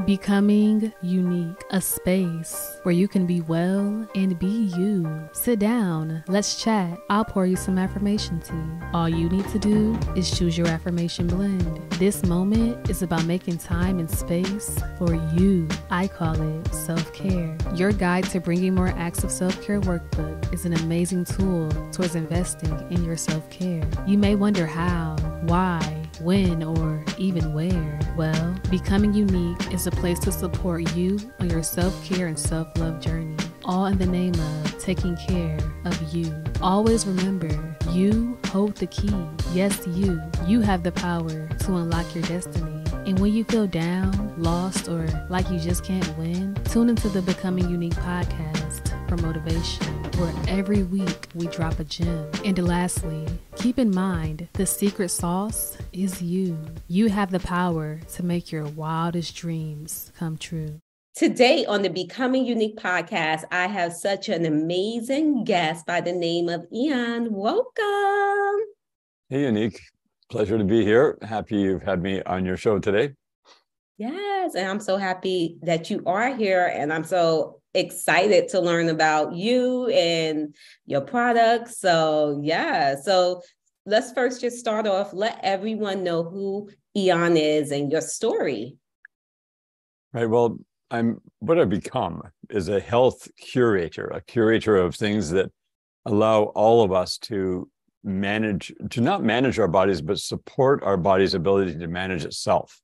Becoming Unique, a space where you can be well and be you. Sit down, let's chat. I'll pour you some affirmation tea. All you need to do is choose your affirmation blend. This moment is about making time and space for you. I call it self-care. Your guide to bringing more acts of self-care workbook is an amazing tool towards investing in your self-care. You may wonder how, why, when, or even where. Well, Becoming Unique is a place to support you on your self-care and self-love journey, all in the name of taking care of you. Always remember, you hold the key. Yes, you have the power to unlock your destiny. And when you feel down, lost, or like you just can't win, tune into the Becoming Unique podcast for motivation, where every week we drop a gem. And lastly, keep in mind, the secret sauce is you. You have the power to make your wildest dreams come true. Today on the Becoming Unique podcast, I have such an amazing guest by the name of Ian. Welcome. Hey, Unique. Pleasure to be here. Happy you've had me on your show today. Yes, and I'm so happy that you are here, and I'm so excited to learn about you and your products. So let's first just start off. Let everyone know who Ian is and your story. Right. Well, what I've become is a health curator, a curator of things that allow all of us to not manage our bodies, but support our body's ability to manage itself.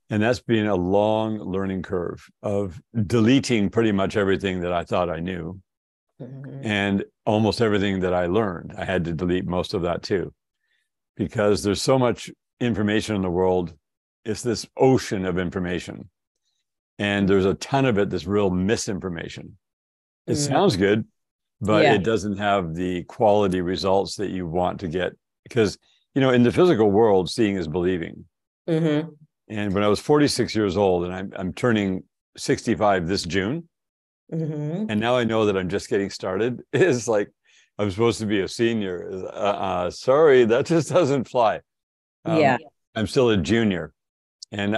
And that's been a long learning curve of deleting pretty much everything that I thought I knew. Mm-hmm. And almost everything that I learned. I had to delete most of that too, because there's so much information in the world. It's this ocean of information. And there's a ton of it that's real misinformation. It sounds good, but it doesn't have the quality results that you want to get. Because, in the physical world, seeing is believing. Mm-hmm. And when I was 46 years old, and I'm turning 65 this June, mm-hmm. and now I know that I'm just getting started, it's like I'm supposed to be a senior. Sorry, that just doesn't fly. I'm still a junior. And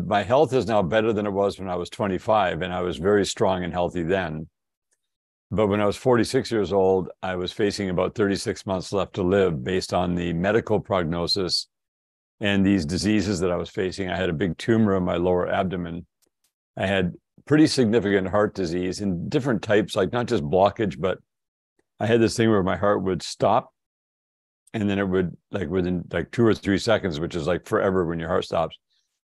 my health is now better than it was when I was 25, and I was very strong and healthy then. But when I was 46 years old, I was facing about 36 months left to live based on the medical prognosis and these diseases that I was facing. I had a big tumor in my lower abdomen. I had pretty significant heart disease in different types, like not just blockage, but I had this thing where my heart would stop, and then it would, like within like 2 or 3 seconds, which is like forever when your heart stops.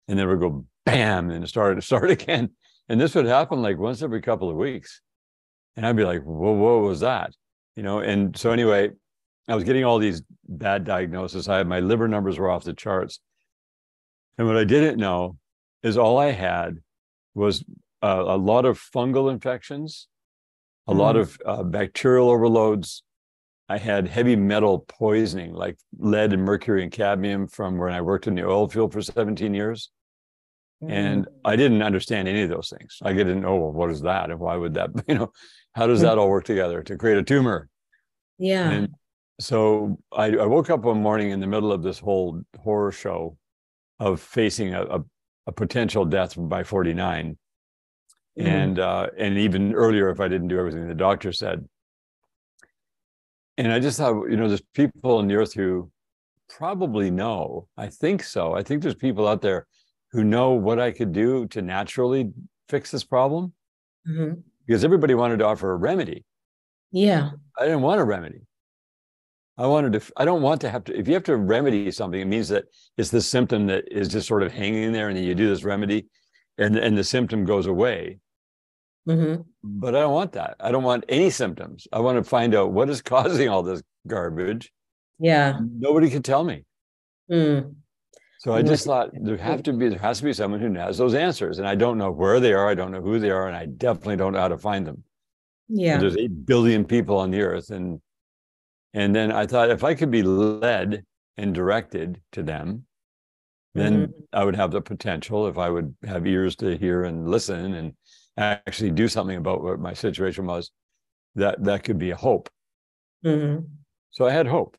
And then it would go bam, and start again. And this would happen like once every couple of weeks. And I'd be like, whoa, what was that? And so anyway, I was getting all these bad diagnoses. My liver numbers were off the charts. And what I didn't know is all I had was a lot of fungal infections, a lot of bacterial overloads. I had heavy metal poisoning, like lead and mercury and cadmium, from when I worked in the oil field for 17 years. And I didn't understand any of those things. I didn't know, well, what is that? And why would that, how does that all work together to create a tumor? Yeah. And so I woke up one morning in the middle of this whole horror show of facing a potential death by 49. And even earlier, if I didn't do everything the doctor said. And I just thought, there's people on the earth who probably know. I think so. I think there's people out there who know what I could do to naturally fix this problem. Mm-hmm. Because everybody wanted to offer a remedy. Yeah. I didn't want a remedy. I don't want to have to, if you have to remedy something, it means that it's the symptom that is just sort of hanging there, and then you do this remedy and the symptom goes away. Mm-hmm. But I don't want that. I don't want any symptoms. I want to find out what is causing all this garbage. Yeah. Nobody can tell me. So I just thought there has to be someone who has those answers. And I don't know where they are. I don't know who they are. And I definitely don't know how to find them. Yeah. There's 8 billion people on the earth. And then I thought, if I could be led and directed to them, then I would have the potential, if I would have ears to hear and listen and actually do something about what my situation was, that could be a hope. Mm-hmm. So I had hope.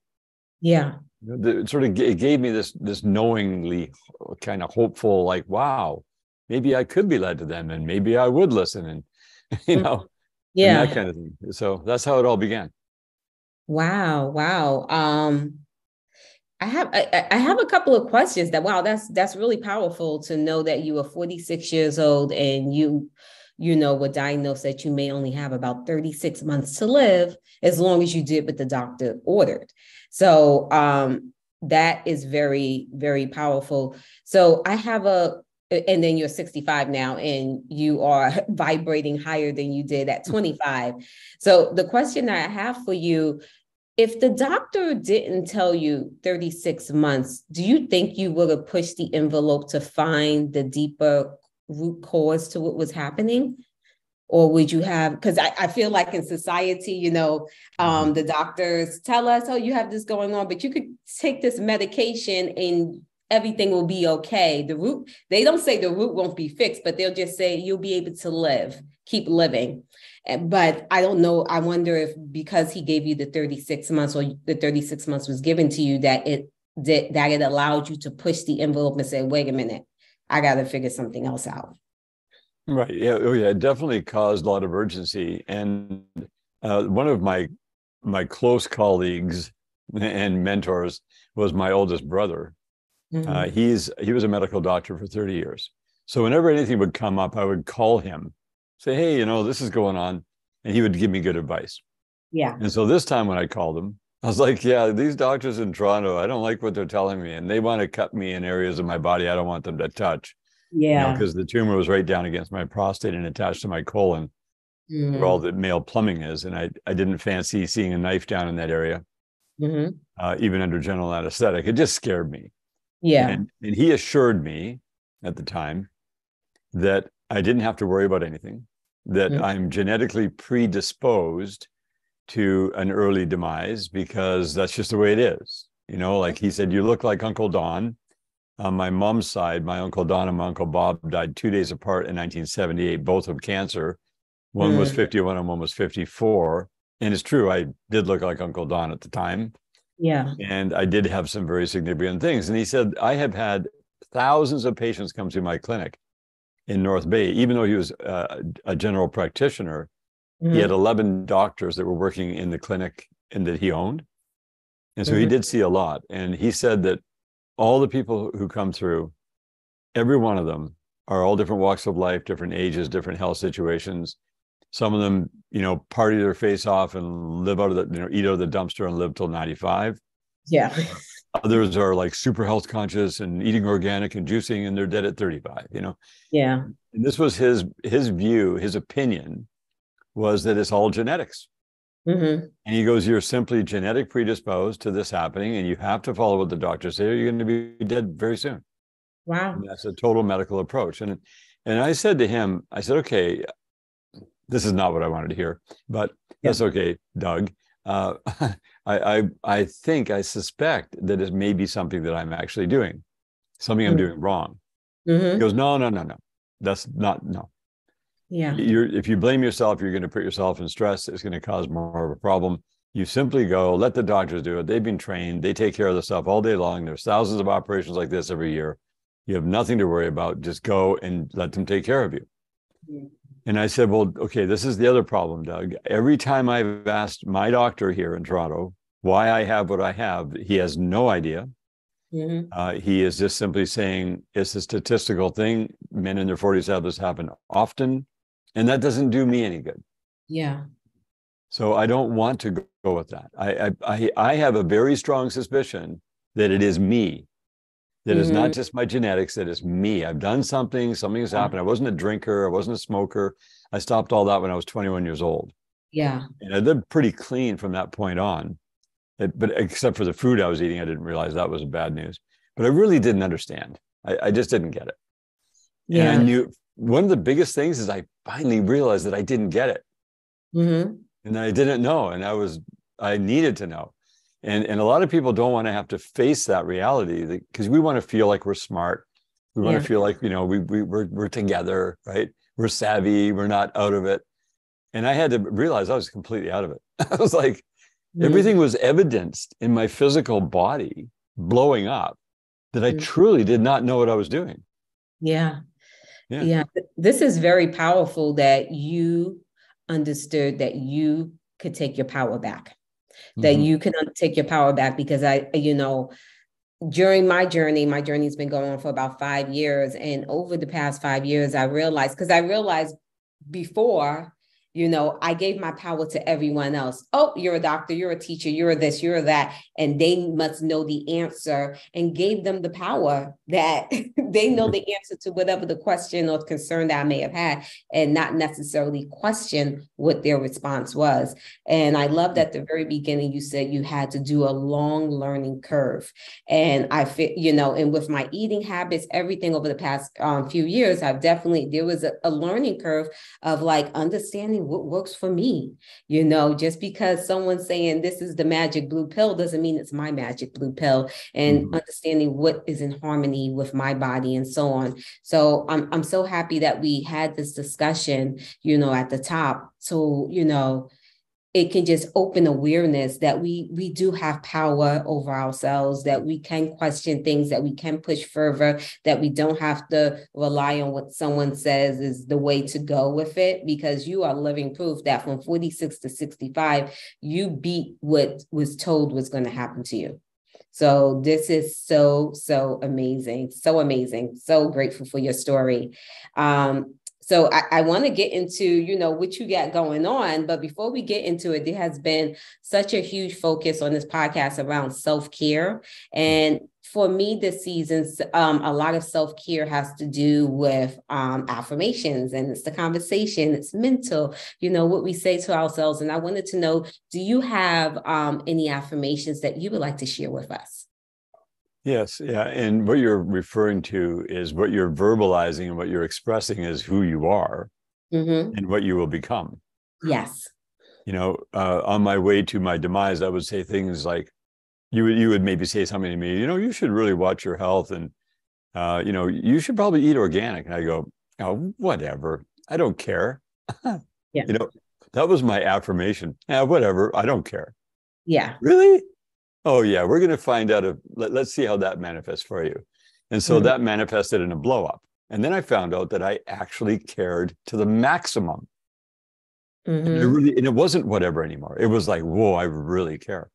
Yeah. It gave me this knowingly kind of hopeful, like, wow, maybe I could be led to them, and maybe I would listen, and you know, and that Yeah. kind of thing. So that's how it all began. Wow. Wow. I have a couple of questions that wow, that's really powerful to know that you are 46 years old and you know were diagnosed that you may only have about 36 months to live as long as you did what the doctor ordered. So that is very, very powerful. So I have and then you're 65 now and you are vibrating higher than you did at 25. So the question that I have for you, if the doctor didn't tell you 36 months, do you think you would have pushed the envelope to find the deeper root cause to what was happening? Or would you have, because I feel like in society, the doctors tell us, oh, you have this going on, but you could take this medication and everything will be okay. They don't say the root won't be fixed, but they'll just say you'll be able to keep living. But I don't know. I wonder if because he gave you the 36 months or the 36 months was given to you that it allowed you to push the envelope and say, wait a minute, I got to figure something else out. Right. Yeah. Oh, yeah. It definitely caused a lot of urgency. And one of my close colleagues and mentors was my oldest brother. Mm-hmm. He was a medical doctor for 30 years. So whenever anything would come up, I would call him, say, hey, this is going on. And he would give me good advice. Yeah. And so this time when I called him, I was like, yeah, these doctors in Toronto, I don't like what they're telling me. And they want to cut me in areas of my body I don't want them to touch. Yeah. Because the tumor was right down against my prostate and attached to my colon, where all the male plumbing is. And I didn't fancy seeing a knife down in that area, even under general anesthetic. It just scared me. Yeah. And he assured me at the time that I didn't have to worry about anything, that I'm genetically predisposed to an early demise because that's just the way it is. Like he said, you look like Uncle Don. On my mom's side, my Uncle Don and my Uncle Bob died 2 days apart in 1978, both of cancer. One was 51 and one was 54. And it's true, I did look like Uncle Don at the time. Yeah. And I did have some very significant things. And he said, I have had thousands of patients come to my clinic in North Bay. Even though he was a general practitioner, he had 11 doctors that were working in the clinic and that he owned. And so he did see a lot. And he said that all the people who come through, every one of them are all different walks of life, different ages, different health situations. Some of them, party their face off and live out of eat out of the dumpster and live till 95. Yeah. Others are like super health conscious and eating organic and juicing, and they're dead at 35, Yeah. And this was his view, his opinion was that it's all genetics. And he goes, you're simply genetic predisposed to this happening, and you have to follow what the doctors say, or you're going to be dead very soon. Wow. And that's a total medical approach. And I said to him, I said, okay, this is not what I wanted to hear, but that's okay, Doug. I suspect that it may be something that I'm actually doing, something I'm doing wrong. He goes, no. That's not, no. Yeah. If you blame yourself, you're going to put yourself in stress. It's going to cause more of a problem. You simply go, let the doctors do it. They've been trained. They take care of the stuff all day long. There's thousands of operations like this every year. You have nothing to worry about. Just go and let them take care of you. And I said, well, okay, this is the other problem, Doug. Every time I've asked my doctor here in Toronto why I have what I have, he has no idea. He is just simply saying it's a statistical thing. Men in their 40s have this happen often. And that doesn't do me any good. Yeah. So I don't want to go with that. I have a very strong suspicion that it is me, that it's not just my genetics, that it's me. I've done something has happened. I wasn't a drinker. I wasn't a smoker. I stopped all that when I was 21 years old. Yeah. And I lived pretty clean from that point on. But except for the food I was eating, I didn't realize that was bad news. But I really didn't understand. I just didn't get it. Yeah. And I knew one of the biggest things is I finally realized that I didn't get it. And I didn't know. And I needed to know. And a lot of people don't want to have to face that reality because we want to feel like we're smart. We want to feel like, we're together, right? We're savvy. We're not out of it. And I had to realize I was completely out of it. I was like, everything was evidenced in my physical body blowing up that I truly did not know what I was doing. Yeah. Yeah. Yeah. This is very powerful that you understood that you could take your power back, that Mm-hmm. you can take your power back, because during my journey's been going on for about 5 years. And over the past 5 years, because I realized before, I gave my power to everyone else. Oh, you're a doctor, you're a teacher, you're this, you're that. And they must know the answer, and gave them the power that they know the answer to whatever the question or concern that I may have had, and not necessarily question what their response was. And I loved at the very beginning, you said you had to do a long learning curve. And I feel, and with my eating habits, everything over the past few years, there was a learning curve of like understanding what works for me. Just because someone's saying this is the magic blue pill doesn't mean it's my magic blue pill, and Mm-hmm. understanding what is in harmony with my body and so on. So I'm so happy that we had this discussion, at the top. So, it can just open awareness that we do have power over ourselves, that we can question things, that we can push further, that we don't have to rely on what someone says is the way to go with it, because you are living proof that from 46 to 65, you beat what was told was going to happen to you. So this is so amazing, so amazing, so grateful for your story. So I want to get into, what you got going on. But before we get into it, there has been such a huge focus on this podcast around self-care. And for me this season, a lot of self-care has to do with affirmations, and it's the conversation, it's mental, what we say to ourselves. And I wanted to know, do you have any affirmations that you would like to share with us? Yes, yeah. And what you're referring to is what you're verbalizing, and what you're expressing is who you are and what you will become. Yes. On my way to my demise, I would say things like, you would maybe say something to me, you should really watch your health, and you should probably eat organic. And I go, oh, whatever, I don't care. Yeah. That was my affirmation. Yeah, whatever, I don't care. Yeah. Really? Oh yeah, we're going to find out let's see how that manifests for you. And so that manifested in a blow up. And then I found out that I actually cared to the maximum. And it wasn't whatever anymore. It was like, whoa, I really care.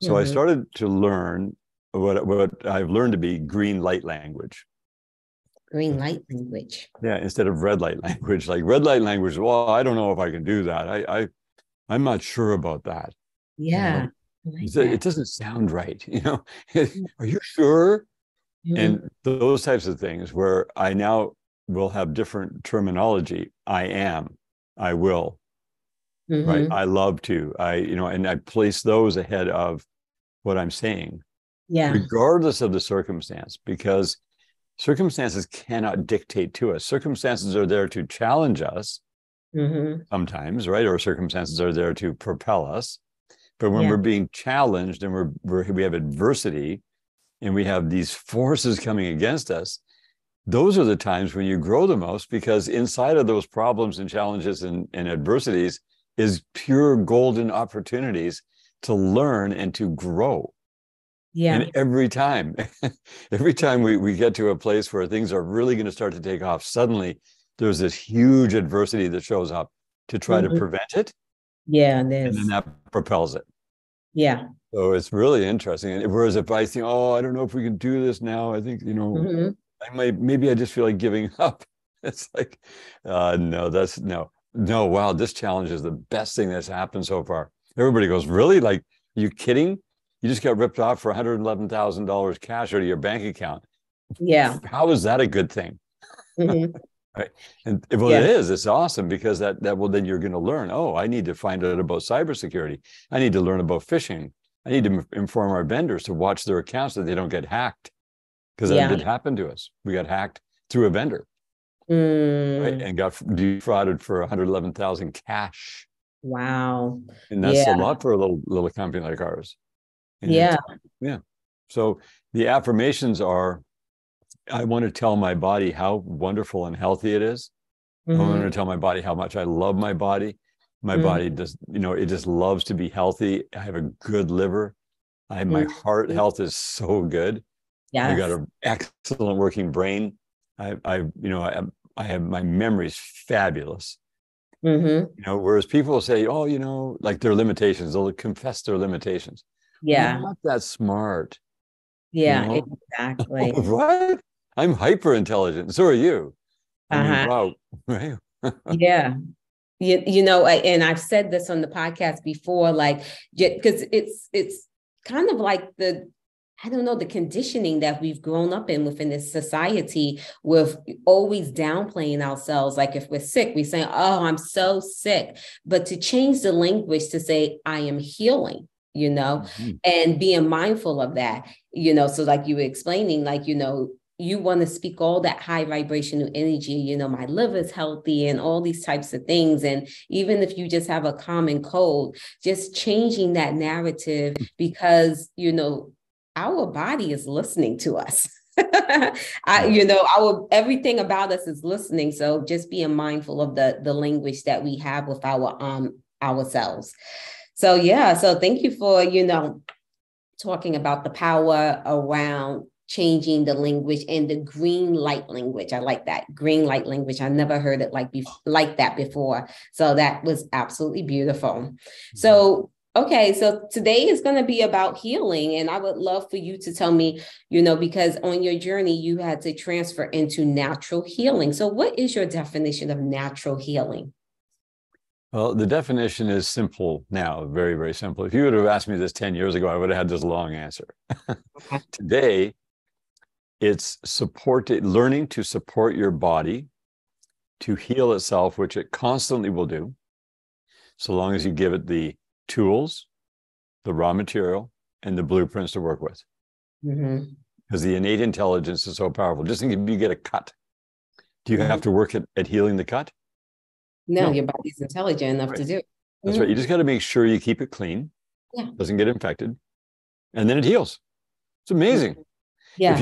So I started to learn what I've learned to be green light language. Green light language. Yeah, instead of red light language. Like red light language, well, I don't know if I can do that. I'm not sure about that. Yeah. It doesn't sound right. Are you sure? And those types of things, where I now will have different terminology. I am, I will, right? I love to, and I place those ahead of what I'm saying, regardless of the circumstance, because circumstances cannot dictate to us. Circumstances are there to challenge us sometimes, right? Or circumstances are there to propel us. But when we're being challenged, and we have adversity, and we have these forces coming against us, those are the times when you grow the most, because inside of those problems and challenges and adversities is pure golden opportunities to learn and to grow. Yeah. And every time we get to a place where things are really going to start to take off, suddenly there's this huge adversity that shows up to try to prevent it. Yeah, and then that propels it. Yeah. So it's really interesting. And whereas if I think, oh, I don't know if we can do this now, I think, maybe I just feel like giving up. It's like, no. Wow, this challenge is the best thing that's happened so far. Everybody goes, really? Like, are you kidding? You just got ripped off for $111,000 cash out of your bank account. Yeah. How is that a good thing? Right. And it is, it's awesome, because that then you're going to learn, oh, I need to find out about cybersecurity. I need to learn about phishing. I need to inform our vendors to watch their accounts that they don't get hacked, because that did happen to us. We got hacked through a vendor, right? And got defrauded for $111,000 cash. Wow. And that's a lot for a little company like ours. And yeah. So the affirmations are, I want to tell my body how wonderful and healthy it is. I want to tell my body how much I love my body. My body does, it just loves to be healthy. I have a good liver. My heart health is so good. I got an excellent working brain. my memory's fabulous. Mm-hmm. You know, whereas people will say, oh, you know, like their limitations, they'll confess their limitations. I'm Yeah. not that smart, you Yeah, know. exactly. What? I'm hyper intelligent. So are you. I mean, Uh-huh. wow. Right. Yeah. And I've said this on the podcast before, like, because it's kind of like I don't know, the conditioning that we've grown up in within this society with always downplaying ourselves. Like if we're sick, we say, oh, I'm so sick. But to change the language to say, I am healing, Mm-hmm. and being mindful of that, so like you were explaining, like, you want to speak all that high vibrational energy, my liver's healthy and all these types of things. And even if you just have a common cold, just changing that narrative because, our body is listening to us. Our everything about us is listening. So just being mindful of the language that we have with ourselves. So yeah, so thank you for, talking about the power around changing the language and the green light language. I like that green light language. I never heard it like that before. So that was absolutely beautiful. So, okay. So today is going to be about healing. And I would love for you to tell me, because on your journey, you had to transfer into natural healing. So what is your definition of natural healing? Well, the definition is simple now, very, very simple. If you would have asked me this 10 years ago, I would have had this long answer. Okay. Today, it's learning to support your body to heal itself, which it constantly will do, so long as you give it the tools, the raw material, and the blueprints to work with. Mm-hmm. Because the innate intelligence is so powerful. Just think, if you get a cut, do you have to work at healing the cut? No, No. your body's intelligent enough to do it. That's right. You just got to make sure you keep it clean, doesn't get infected, and then it heals. It's amazing. Yeah.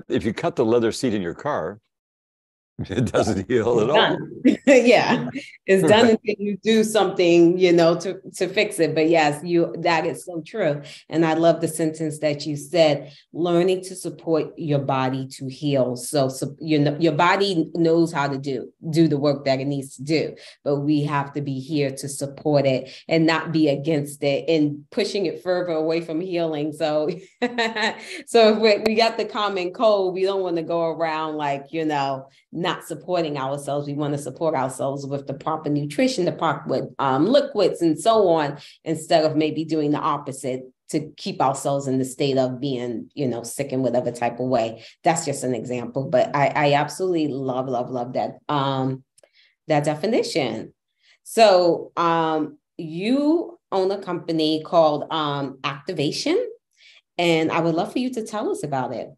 If you cut the leather seat in your car, it doesn't heal at all. Yeah, it's done Right. until you do something, to fix it. But yes, that is so true. And I love the sentence that you said, learning to support your body to heal. So your body knows how to do the work that it needs to do, but we have to be here to support it and not be against it and pushing it further away from healing. So, so if we got the common cold, we don't want to go around like, not supporting ourselves. We want to support ourselves with the proper nutrition, the proper liquids and so on, instead of maybe doing the opposite to keep ourselves in the state of being, sick in whatever type of way. That's just an example, but I absolutely love that, that definition. So you own a company called Activation, and I would love for you to tell us about it.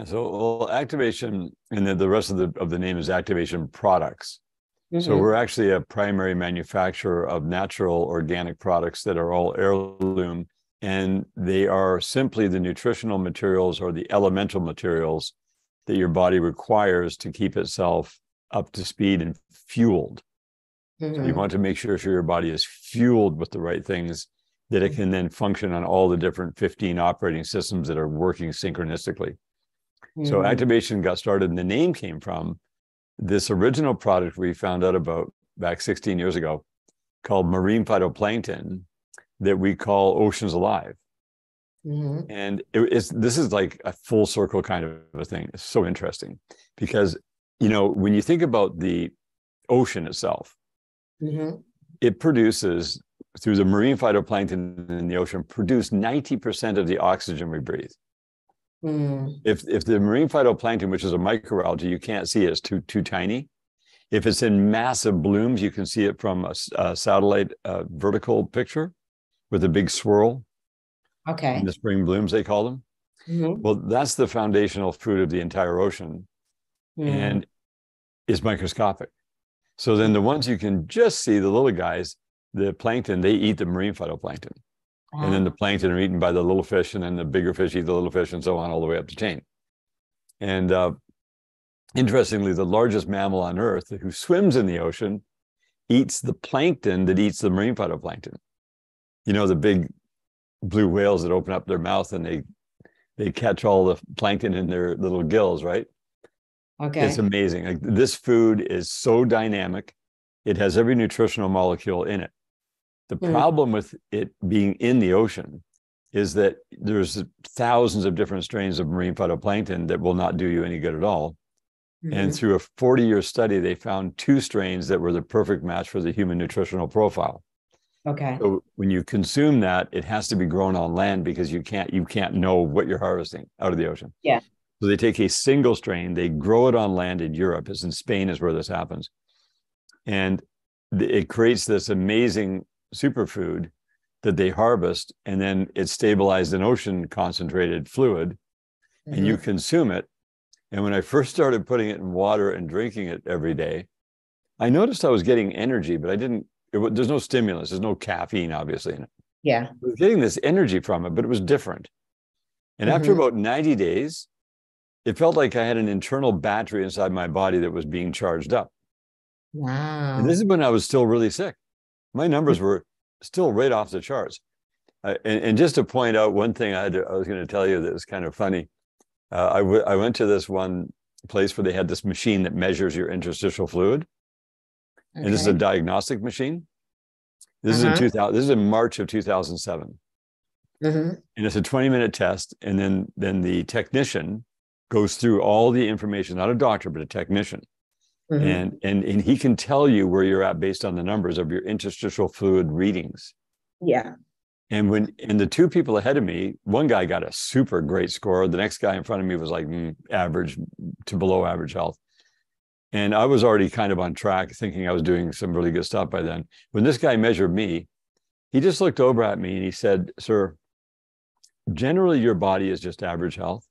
So, activation, and then the rest of the name is Activation Products. Mm-hmm. So we're actually a primary manufacturer of natural organic products that are all heirloom, and they are simply the nutritional materials or the elemental materials that your body requires to keep itself up to speed and fueled. Mm-hmm. So you want to make sure your body is fueled with the right things that it can then function on all the different 15 operating systems that are working synchronistically. So Activation got started, and the name came from this original product we found out about back 16 years ago called marine phytoplankton that we call Oceans Alive. Mm-hmm. And this is like a full circle kind of a thing. It's so interesting because, when you think about the ocean itself, it produces, through the marine phytoplankton in the ocean, produce 90% of the oxygen we breathe. If the marine phytoplankton, which is a microalgae, you can't see it, it's too tiny. If it's in massive blooms, you can see it from a satellite vertical picture with a big swirl. Okay. In the spring blooms, they call them. Mm-hmm. Well, that's the foundational food of the entire ocean, and is microscopic. So then the ones you can just see, the little guys, the plankton, they eat the marine phytoplankton. And then the plankton are eaten by the little fish, and then the bigger fish eat the little fish, and so on, all the way up the chain. And interestingly, the largest mammal on Earth who swims in the ocean eats the plankton that eats the marine phytoplankton. The big blue whales that open up their mouth and they catch all the plankton in their little gills, right? It's Okay. amazing. Like this food is so dynamic. It has every nutritional molecule in it. The Mm, problem with it being in the ocean is that there's thousands of different strains of marine phytoplankton that will not do you any good at all. And mhm. through a 40-year study, they found 2 strains that were the perfect match for the human nutritional profile. Okay. So when you consume that, it has to be grown on land because you can't know what you're harvesting out of the ocean. Yeah. So they take a single strain, they grow it on land in Europe, as in Spain is where this happens. And it creates this amazing superfood that they harvest, and then it's stabilized in ocean concentrated fluid, and you Mhm. consume it. And when I first started putting it in water and drinking it every day, I noticed I was getting energy, but there's no stimulus, there's no caffeine, obviously, in it. Yeah. I was getting this energy from it, but it was different. And after Mhm. about 90 days, it felt like I had an internal battery inside my body that was being charged up. And this Wow. is when I was still really sick. My numbers were still right off the charts. And just to point out one thing I was going to tell you that was kind of funny. I went to this one place where they had this machine that measures your interstitial fluid. And this is a Okay. diagnostic machine. This is in Uh-huh. 2000. This is in March of 2007. Mhm. And it's a 20-minute test. And then the technician goes through all the information, not a doctor, but a technician. Mhm. And he can tell you where you're at based on the numbers of your interstitial fluid readings. Yeah. And the 2 people ahead of me, one guy got a super great score. The next guy in front of me was like average to below average health. And I was already kind of on track, thinking I was doing some really good stuff by then. When this guy measured me, he just looked over at me and he said, "Sir, generally your body is just average health.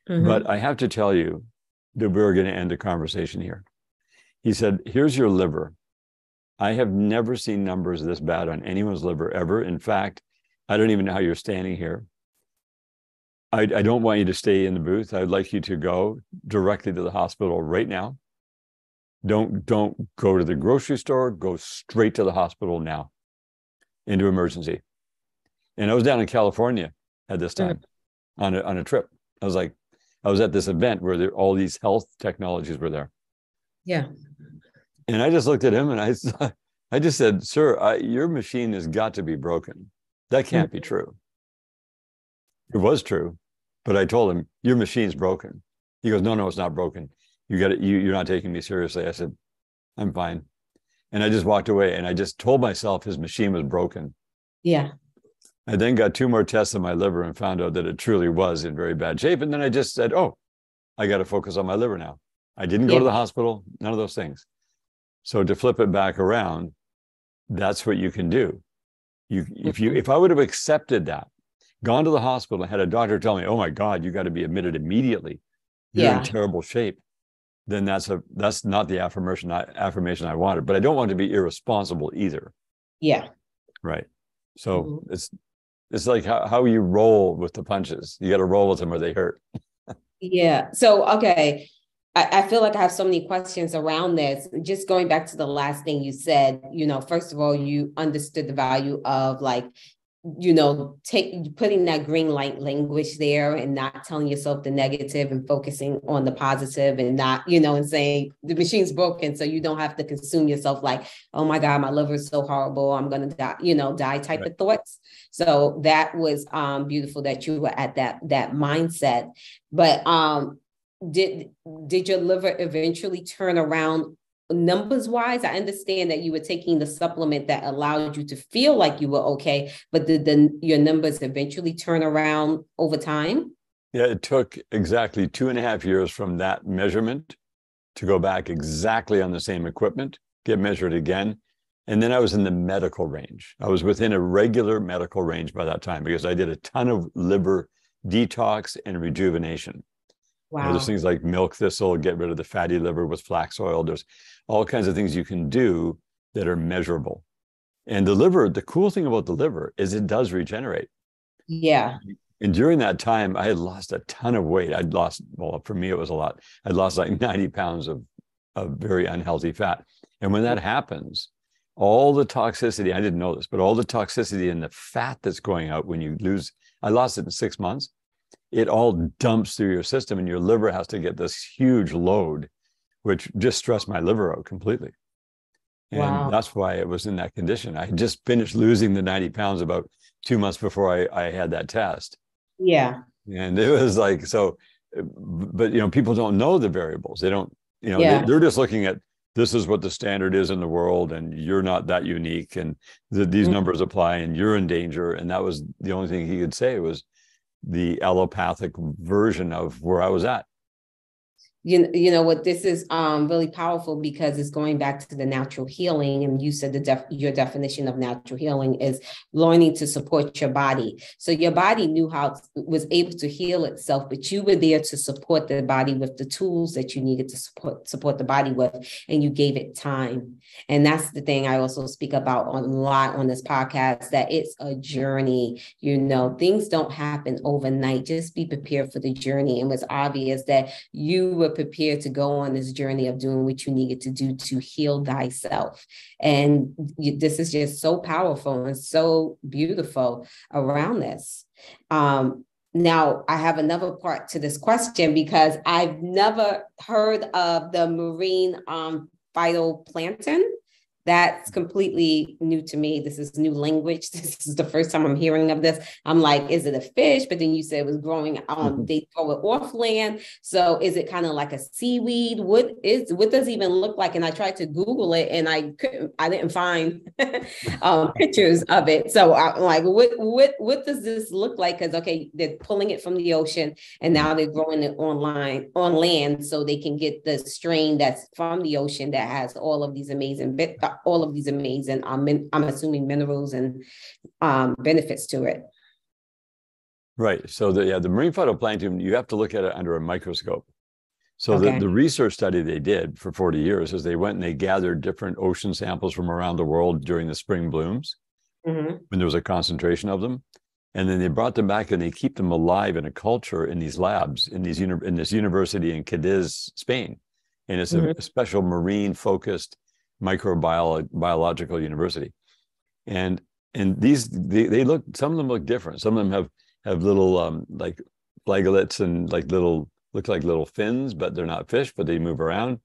But Mhm. I have to tell you that we're going to end the conversation here." He said, "Here's your liver. I have never seen numbers this bad on anyone's liver ever. In fact, I don't even know how you're standing here. I don't want you to stay in the booth. I'd like you to go directly to the hospital right now. Don't go to the grocery store. Go straight to the hospital now, into emergency." And I was down in California at this Mhm. time on a trip. I was at this event where all these health technologies were there. Yeah. And I just looked at him and I just said, "Sir, your machine has got to be broken. That can't be Mhm. true." It was true, but I told him, "Your machine's broken." He goes, "No, it's not broken. You got it. You're not taking me seriously." I said, "I'm fine." And I just walked away and I just told myself his machine was broken. Yeah. I then got 2 more tests on my liver and found out that it truly was in very bad shape. And then I just said, "Oh, I got to focus on my liver now." I didn't go Yeah. to the hospital, none of those things. So to flip it back around, that's what you can do. Mhm. If I would have accepted that, gone to the hospital and had a doctor tell me, "Oh my God, you got to be admitted immediately. You're in Yeah. terrible shape," then that's not the affirmation I wanted. But I don't want to be irresponsible either. Yeah. Right. So Mhm. it's like how you roll with the punches. You got to roll with them or they hurt. Yeah. So, okay. I feel like I have so many questions around this. Just going back to the last thing you said, first of all, you understood the value of like, putting that green light language there and not telling yourself the negative and focusing on the positive and not, and saying the machine's broken. So you don't have to consume yourself like, oh my God, my liver is so horrible. I'm going to die, die type Right. of thoughts. So that was beautiful that you were at that mindset. But did your liver eventually turn around numbers wise? I understand that you were taking the supplement that allowed you to feel like you were okay, but did your numbers eventually turn around over time? Yeah, it took exactly 2.5 years from that measurement to go back exactly on the same equipment, get measured again. And then I was in the medical range. I was within a regular medical range by that time because I did a ton of liver detox and rejuvenation. There's Wow. things like milk thistle, get rid of the fatty liver with flax oil. There's all kinds of things you can do that are measurable. And the liver, the cool thing about the liver is it does regenerate. Yeah. And during that time, I had lost a ton of weight. Well, for me, it was a lot. I'd lost like 90 pounds of very unhealthy fat. And when that happens, all the toxicity, I didn't know this, but all the toxicity and the fat that's going out when you lose, I lost it in 6 months. it all dumps through your system, and your liver has to get this huge load, which just stressed my liver out completely. And Wow. that's why it was in that condition. I had just finished losing the 90 pounds about 2 months before I had that test. Yeah. And it was like, so, but, people don't know the variables. They don't, Yeah. they're just looking at, this is what the standard is in the world, and you're not that unique, and these numbers apply, and you're in danger. And that was the only thing he could say, was the allopathic version of where I was at. You know what, this is really powerful, because it's going back to the natural healing. And you said your definition of natural healing is learning to support your body. So your body knew was able to heal itself, but you were there to support the body with the tools that you needed to support the body with, and you gave it time. And that's the thing I also speak about a lot on this podcast, that it's a journey. Things don't happen overnight. Just be prepared for the journey. And it was obvious that you were prepared to go on this journey of doing what you needed to do to heal thyself. And this is just so powerful and so beautiful around this. Now, I have another part to this question, because I've never heard of the marine phytoplankton. That's completely new to me. This is new language. This is the first time I'm hearing of this. I'm like, is it a fish? But then you said it was growing on, they throw it off land. So is it kind of like a seaweed? What does it even look like? And I tried to Google it, and I didn't find pictures of it. So I'm like, what does this look like? Because, okay, they're pulling it from the ocean, and now they're growing it on land, so they can get the strain that's from the ocean that has all of these amazing I'm assuming minerals and benefits to it. Right. So the marine phytoplankton, you have to look at it under a microscope. So Okay. the research study they did for 40 years is they went and they gathered different ocean samples from around the world during the spring blooms, when there was a concentration of them. And then they brought them back, and they keep them alive in a culture in these labs, in this university in Cadiz, Spain. And it's a special marine focused microbiological university. And these, they look, some of them look different. Some of them have little like flagellates, and look like little fins, but they're not fish, but they move around.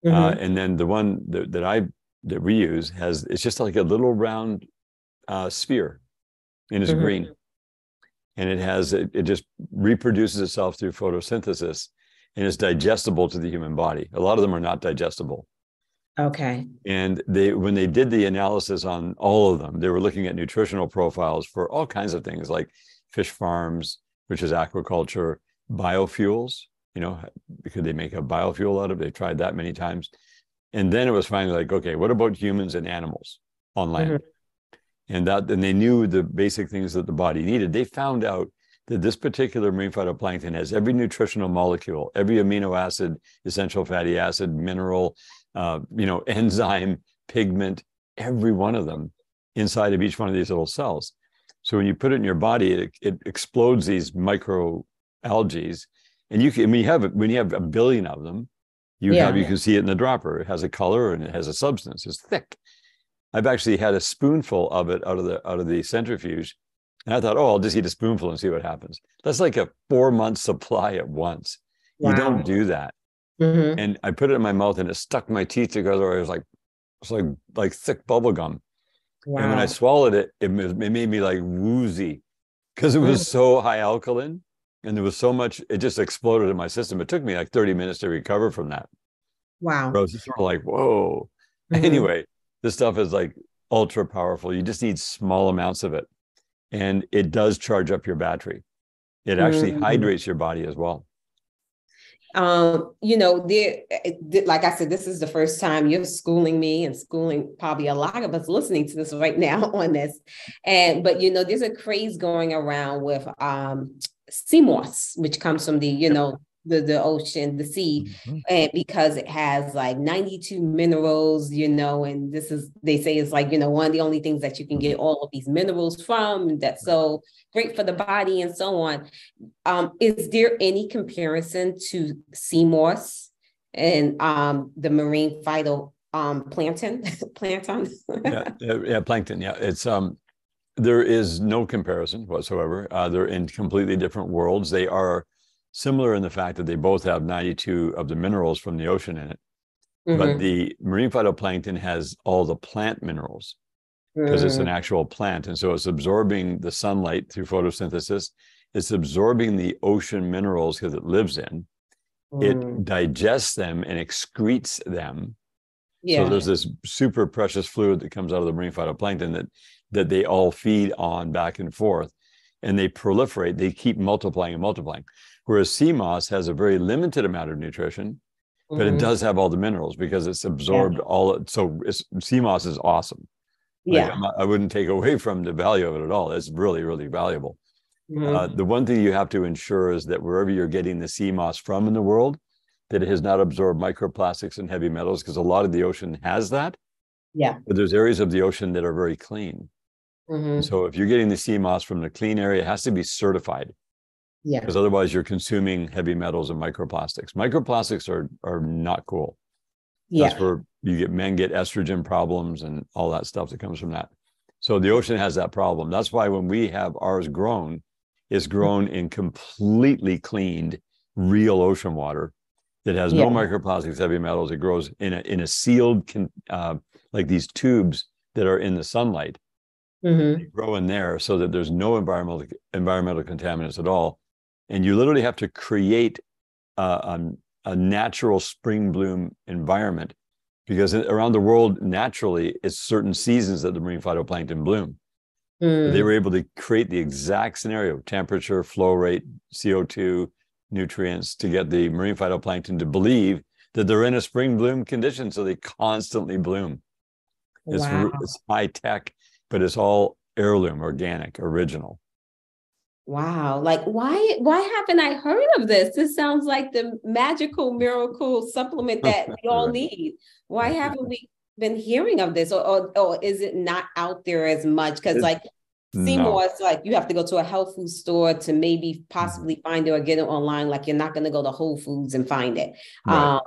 And then the one that we use it's just like a little round sphere, and it's green. And it just reproduces itself through photosynthesis, and it's digestible to the human body. A lot of them are not digestible. Okay. And when they did the analysis on all of them, they were looking at nutritional profiles for all kinds of things, like fish farms, which is aquaculture, biofuels, because they make a biofuel out of it. They tried that many times. And then it was finally like, okay, what about humans and animals on land? And they knew the basic things that the body needed. They found out that this particular marine phytoplankton has every nutritional molecule, every amino acid, essential fatty acid, mineral, enzyme, pigment, every one of them inside of each one of these little cells. So when you put it in your body, it explodes these micro algae, and when you have a billion of them, you can see it in the dropper. It has a color and it has a substance. It's thick. I've actually had a spoonful of it out of the centrifuge, and I thought, I'll just eat a spoonful and see what happens. That's like a 4-month supply at once. Wow. You don't do that. And I put it in my mouth, and it stuck my teeth together. It's like thick bubble gum. Wow. And when I swallowed it, it made me like woozy, because it was so high alkaline, and there was so much, it just exploded in my system. It took me like 30 minutes to recover from that. Wow. I was just sort of like, whoa. Anyway, this stuff is like ultra powerful. You just need small amounts of it. And it does charge up your battery. It actually hydrates your body as well. Like I said, this is the first time you're schooling me and schooling probably a lot of us listening to this right now on this. But there's a craze going around with sea moss, which comes from the ocean, the sea, and because it has like 92 minerals, and they say it's like, one of the only things that you can get all of these minerals from, that's so great for the body and so on. Is there any comparison to sea moss and the marine plankton? Plankton. Yeah, it's There is no comparison whatsoever. They're in completely different worlds. They are similar in the fact that they both have 92 of the minerals from the ocean in it. But the marine phytoplankton has all the plant minerals because it's an actual plant. And so it's absorbing the sunlight through photosynthesis. It's absorbing the ocean minerals because it lives in. It digests them and excretes them. So there's this super precious fluid that comes out of the marine phytoplankton that they all feed on back and forth, and they proliferate. They keep multiplying and multiplying. Whereas sea moss has a very limited amount of nutrition, but it does have all the minerals because it's absorbed all. So sea moss is awesome. Like, I wouldn't take away from the value of it at all. It's really, really valuable. The one thing you have to ensure is that wherever you're getting the sea moss from in the world, that it has not absorbed microplastics and heavy metals, because a lot of the ocean has that. Yeah. But there's areas of the ocean that are very clean. So if you're getting the sea moss from the clean area, it has to be certified. Yeah. Because otherwise you're consuming heavy metals and microplastics. Microplastics are not cool. That's where men get estrogen problems and all that stuff that comes from that. So the ocean has that problem. That's why when we have ours grown, it's grown in completely cleaned, real ocean water that has no microplastics, heavy metals. It grows in a sealed, like these tubes that are in the sunlight. They grow in there so that there's no environmental contaminants at all. And you literally have to create a natural spring bloom environment, because around the world, naturally, it's certain seasons that the marine phytoplankton bloom. They were able to create the exact scenario, temperature, flow rate, CO2, nutrients, to get the marine phytoplankton to believe that they're in a spring bloom condition. So they constantly bloom. It's high tech, but it's all heirloom, organic, original. Wow. Like, why haven't I heard of this? This sounds like the magical miracle supplement that we all need. Why haven't we been hearing of this? Or is it not out there as much? Because like Seymour, it's like you have to go to a health food store to maybe possibly find it or get it online. Like you're not going to go to Whole Foods and find it. Right.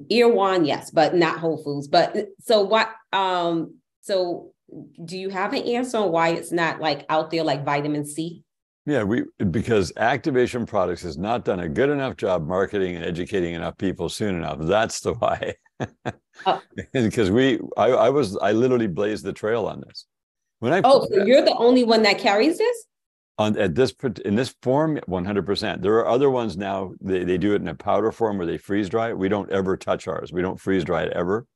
Erewhon, yes, but not Whole Foods. But so what, so do you have an answer on why it's not like out there like vitamin C? Yeah, because Activation Products has not done a good enough job marketing and educating enough people soon enough. That's the why. Because I literally blazed the trail on this. So you're the only one that carries this? In this form, 100%. There are other ones now. They do it in a powder form where they freeze dry it. We don't ever touch ours. We don't freeze dry it ever.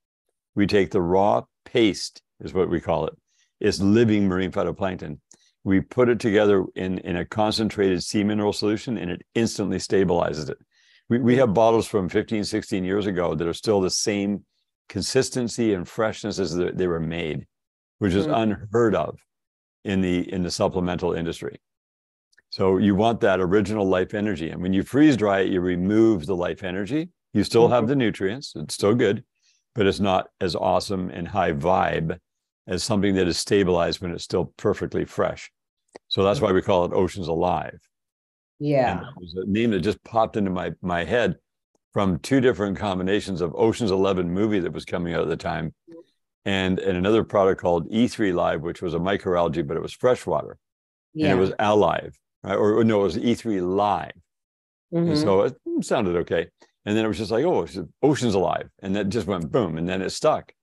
We take the raw paste, is what we call it. It's living marine phytoplankton. We put it together in a concentrated sea mineral solution, and it instantly stabilizes it. We have bottles from 15, 16 years ago that are still the same consistency and freshness as they were made, which is unheard of in the supplemental industry. So you want that original life energy. And when you freeze dry it, you remove the life energy. You still have the nutrients. It's still good, but it's not as awesome and high vibe as something that is stabilized when it's still perfectly fresh. So that's why we call it Oceans Alive. Yeah. And that was a name that just popped into my head from two different combinations of Ocean's 11 movie that was coming out at the time, and another product called E3 Live, which was a microalgae, but it was freshwater. And it was Alive, right? Or no, it was E3 Live. And so it sounded okay. And then it was just like, oh, it's Oceans Alive. And that just went boom. And then it stuck.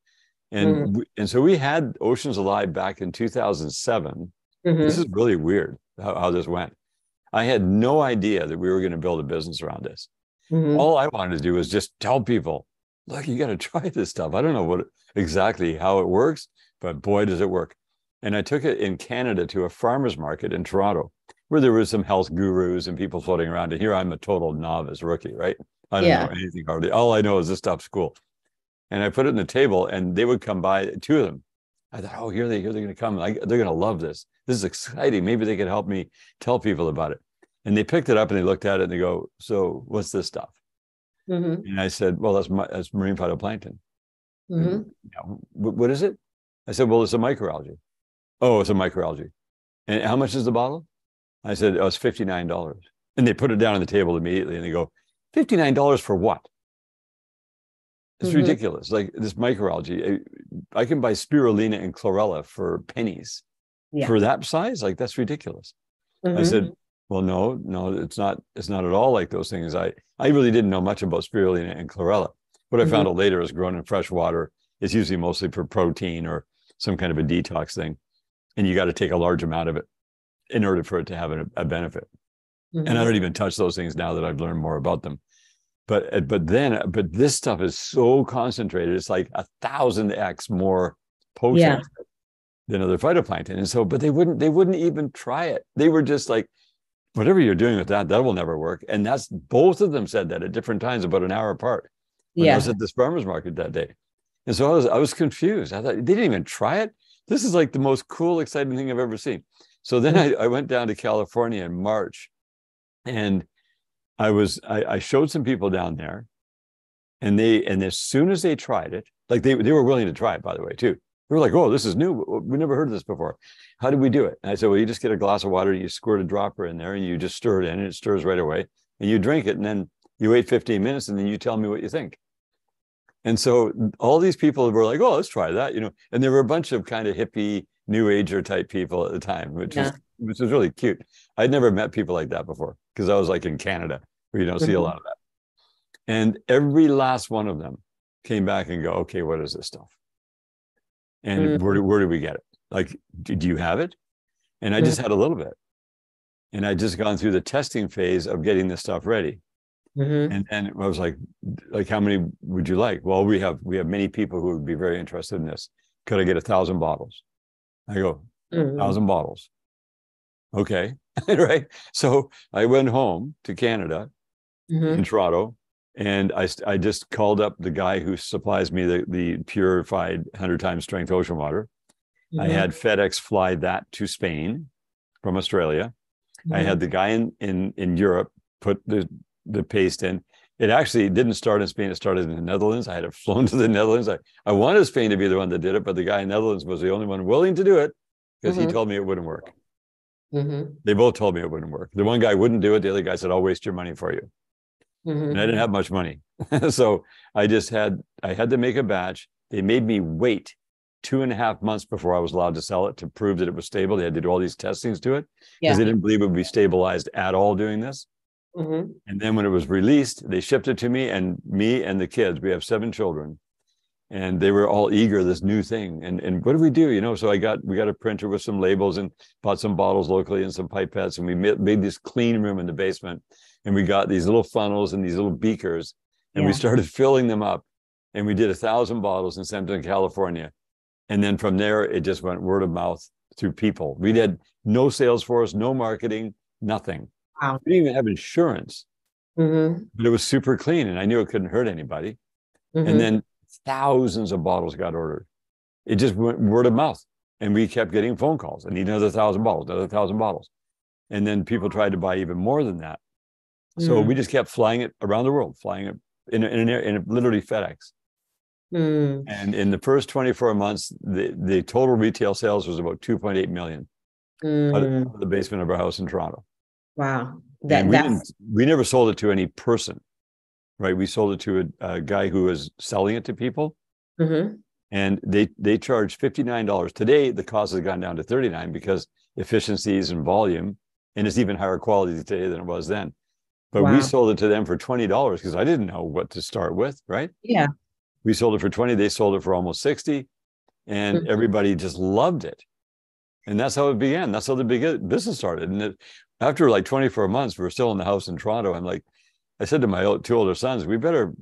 And so we had Oceans Alive back in 2007. This is really weird how this went. I had no idea that we were going to build a business around this. All I wanted to do was just tell people, look, you got to try this stuff. I don't know exactly how it works, but boy, does it work. And I took it in Canada to a farmer's market in Toronto, where there was some health gurus and people floating around. And here I'm a total novice rookie, right? I don't know anything hardly. All I know is this stuff's cool. And I put it on the table, and they would come by, two of them. I thought, oh, here they're going to come. They're going to love this. This is exciting. Maybe they could help me tell people about it. And they picked it up and they looked at it and they go, so what's this stuff? And I said, well, that's marine phytoplankton. What is it? I said, well, it's a microalgae. Oh, it's a microalgae. And how much is the bottle? I said, oh, it's $59. And they put it down on the table immediately and they go, $59 for what? It's ridiculous. Like this microalgae, I can buy spirulina and chlorella for pennies. Yeah. for that size? Like, that's ridiculous. I said, well, no, it's not at all like those things. I really didn't know much about spirulina and chlorella. What I found out later is grown in fresh water. It's usually mostly for protein or some kind of a detox thing. And you got to take a large amount of it in order for it to have a benefit. And I don't even touch those things now that I've learned more about them. But this stuff is so concentrated. It's like 1,000x more potent than other phytoplankton. And so, but they wouldn't even try it. They were just like, whatever you're doing with that will never work. And that's, both of them said that at different times, about an hour apart, when I was at this farmer's market that day. And so I was confused. I thought, they didn't even try it. This is like the most cool, exciting thing I've ever seen. So then I went down to California in March, and I showed some people down there, and as soon as they tried it, like they were willing to try it, by the way, too. They were like, oh, this is new. We never heard of this before. How did we do it? And I said, well, you just get a glass of water, you squirt a dropper in there, and you just stir it in, and it stirs right away. And you drink it, and then you wait 15 minutes, and then you tell me what you think. And so all these people were like, oh, let's try that, And there were a bunch of kind of hippie, new ager type people at the time, which was really cute. I'd never met people like that before, because I was like in Canada, where you don't see a lot of that. And every last one of them came back and go, okay, what is this stuff? And where do we get it? Like, do you have it? And I just had a little bit. And I just gone through the testing phase of getting this stuff ready. And I was like, how many would you like? Well, we have many people who would be very interested in this. Could I get 1,000 bottles? I go, 1,000 bottles. Okay. Right. So I went home to Canada in Toronto, and I just called up the guy who supplies me the purified 100 times strength ocean water. I had FedEx fly that to Spain from Australia. I had the guy in Europe put the paste in. It actually didn't start in Spain. It started in the Netherlands. I had it flown to the Netherlands. I wanted Spain to be the one that did it, but the guy in the Netherlands was the only one willing to do it, because he told me it wouldn't work. They both told me it wouldn't work. The one guy wouldn't do it. The other guy said, I'll waste your money for you. And I didn't have much money. So I had to make a batch. They made me wait 2.5 months before I was allowed to sell it, to prove that it was stable. They had to do all these testings to it, because they didn't believe it would be stabilized at all doing this. And then when it was released, they shipped it to me and the kids. We have 7 children, and they were all eager, this new thing. And what do we do? So we got a printer with some labels, and bought some bottles locally and some pipettes. And we made this clean room in the basement. And we got these little funnels and these little beakers, and we started filling them up. And we did 1,000 bottles and sent them to California. And then from there, it just went word of mouth through people. We had no sales force, no marketing, nothing. Wow. We didn't even have insurance, but it was super clean, and I knew it couldn't hurt anybody. And then thousands of bottles got ordered. It just went word of mouth, and we kept getting phone calls. I need another 1,000 bottles, another 1,000 bottles. And then people tried to buy even more than that. So we just kept flying it around the world, flying it in literally FedEx. And in the first 24 months, the total retail sales was about 2.8 million out of the basement of our house in Toronto. Wow. We never sold it to any person, right? We sold it to a guy who was selling it to people. And they charged $59. Today, the cost has gone down to $39, because efficiencies and volume, and it's even higher quality today than it was then. But we sold it to them for $20, because I didn't know what to start with, right? Yeah. We sold it for 20. They sold it for almost 60, and everybody just loved it. And that's how it began. That's how the big business started. And after like 24 months, we're still in the house in Toronto. I said to my 2 older sons, we better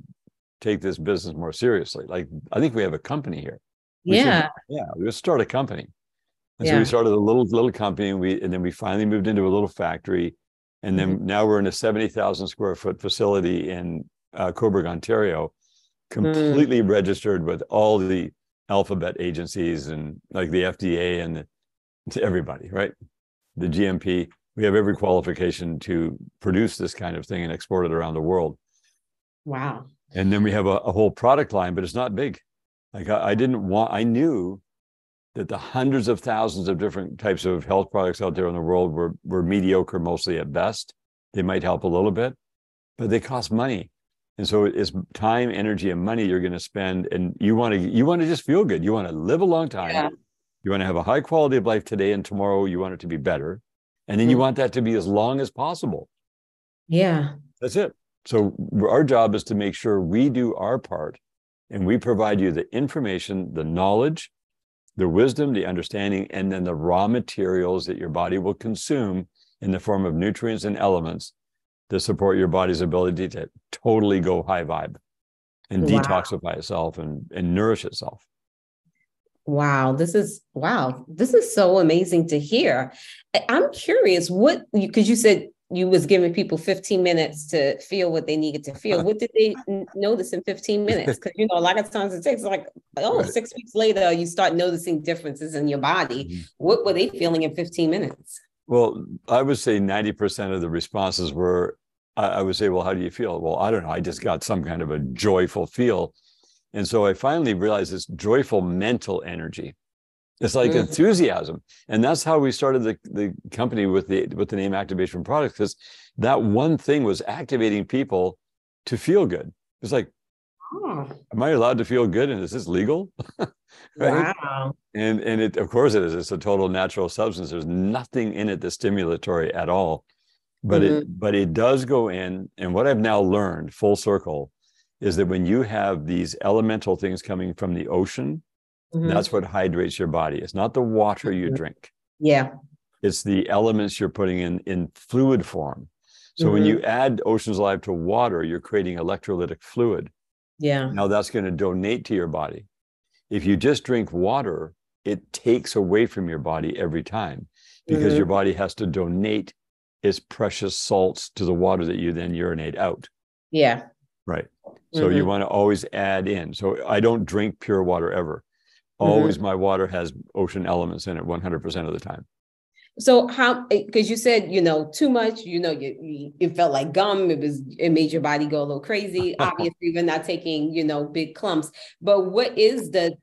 take this business more seriously. Like, I think we have a company here. Let's start a company. And so we started a little company, and then we finally moved into a little factory. And then now we're in a 70,000 square foot facility in Cobourg, Ontario, completely registered with all the alphabet agencies, and like the FDA and everybody, right? The GMP. We have every qualification to produce this kind of thing and export it around the world. Wow. And then we have a whole product line, but it's not big. Like I knew that the hundreds of thousands of different types of health products out there in the world were mediocre, mostly at best. They might help a little bit, but they cost money. And so it's time, energy, and money you're going to spend. And you want to just feel good. You want to live a long time. You want to have a high quality of life today, and tomorrow you want it to be better. And then you want that to be as long as possible. Yeah. That's it. So our job is to make sure we do our part and we provide you the information, the knowledge, the wisdom, the understanding, and then the raw materials that your body will consume in the form of nutrients and elements to support your body's ability to totally go high vibe and detoxify itself and nourish itself. Wow, this is so amazing to hear. I'm curious, because you said you was giving people 15 minutes to feel what they needed to feel. What did they notice in 15 minutes? Because a lot of times it takes like, right. 6 weeks later, you start noticing differences in your body. Mm-hmm. What were they feeling in 15 minutes? Well, I would say 90% of the responses were, I would say, well, how do you feel? Well, I don't know. I just got some kind of a joyful feel. And so I finally realized this joyful mental energy. It's like enthusiasm. And that's how we started the company with the name Activation Products, because that one thing was activating people to feel good. It's like, am I allowed to feel good? And is this legal? Right? Wow. And it, of course it is. It's a total natural substance. There's nothing in it that's stimulatory at all. But it does go in. And what I've now learned, full circle, is that when you have these elemental things coming from the ocean, that's what hydrates your body. It's not the water you drink. Yeah. It's the elements you're putting in fluid form. So when you add Oceans Alive to water, you're creating electrolytic fluid. Yeah. Now that's going to donate to your body. If you just drink water, it takes away from your body every time, because your body has to donate its precious salts to the water that you then urinate out. Yeah. Right. So you want to always add in. So I don't drink pure water ever. Always my water has ocean elements in it 100% of the time. So how, because you said, too much, it felt like gum. It made your body go a little crazy. Obviously, we're not taking, big clumps, but what is the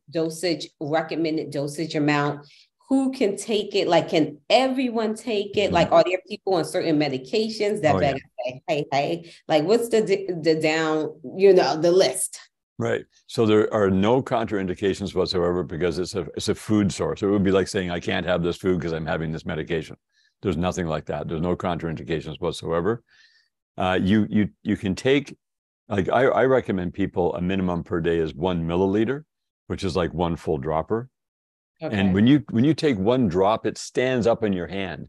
recommended dosage amount? Who can take it? Like, can everyone take it? Like, are there people on certain medications that say, hey, like, what's the down, the list? Right. So there are no contraindications whatsoever, because it's a food source. It would be like saying, I can't have this food because I'm having this medication. There's nothing like that. There's no contraindications whatsoever. You can take, like, I recommend people a minimum per day is 1 milliliter, which is like 1 full dropper. Okay. And when you take 1 drop, it stands up in your hand.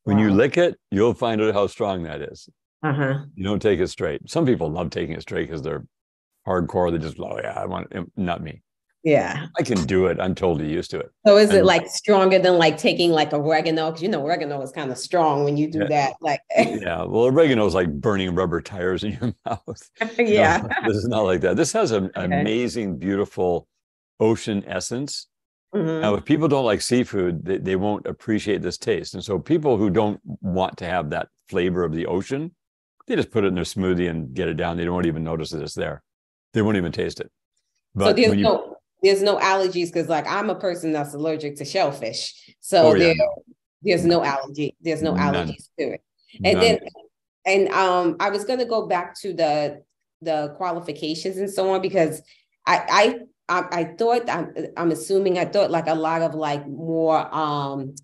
When you lick it, you'll find out how strong that is. You don't take it straight. Some people love taking it straight because they're hardcore. They just, I want it. Not me. Yeah. I can do it. I'm totally used to it. So is it like stronger than like taking like oregano? Because oregano is kind of strong when you do that. Like yeah. Well, oregano is like burning rubber tires in your mouth. Yeah. This is not like that. This has an amazing, beautiful ocean essence. Now, if people don't like seafood, they won't appreciate this taste. And so people who don't want to have that flavor of the ocean, they just put it in their smoothie and get it down. They don't even notice that it's there. They won't even taste it. But so there's no allergies, because like I'm a person that's allergic to shellfish. So there's no allergy. There's no allergies to it. And I was going to go back to the qualifications and so on, because I thought, I'm assuming, I thought like a lot of like more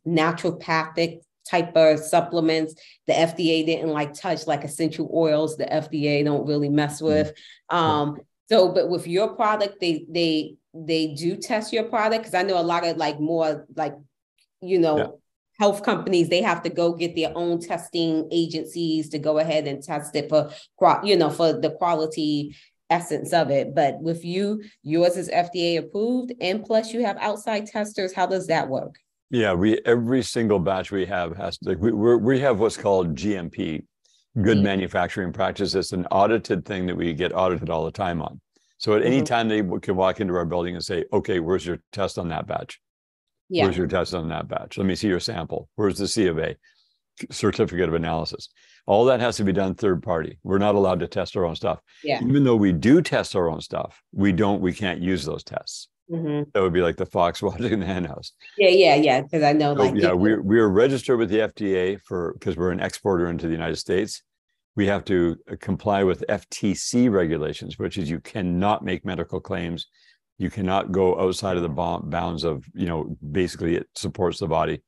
naturopathic type of supplements, the FDA didn't like touch, like essential oils, the FDA don't really mess with. So, but with your product, they do test your product, because I know a lot of like more like, health companies, they have to go get their own testing agencies to go ahead and test it for, for the quality essence of it. But with you, yours is FDA approved, and plus you have outside testers. How does that work? Yeah, every single batch we have has to, we have what's called GMP, good manufacturing practice. It's an audited thing that we get audited all the time on. So at any time they can walk into our building and say, okay, where's your test on that batch? Where's your test on that batch? Let me see your sample. Where's the C of A, certificate of analysis? All that has to be done third party. We're not allowed to test our own stuff. Even though we do test our own stuff, we can't use those tests. That would be like the fox watching the hen house. Yeah. Because I know, we're registered with the FDA because we're an exporter into the United States. We have to comply with FTC regulations, which is you cannot make medical claims You cannot go outside of the bounds of, basically it supports the body.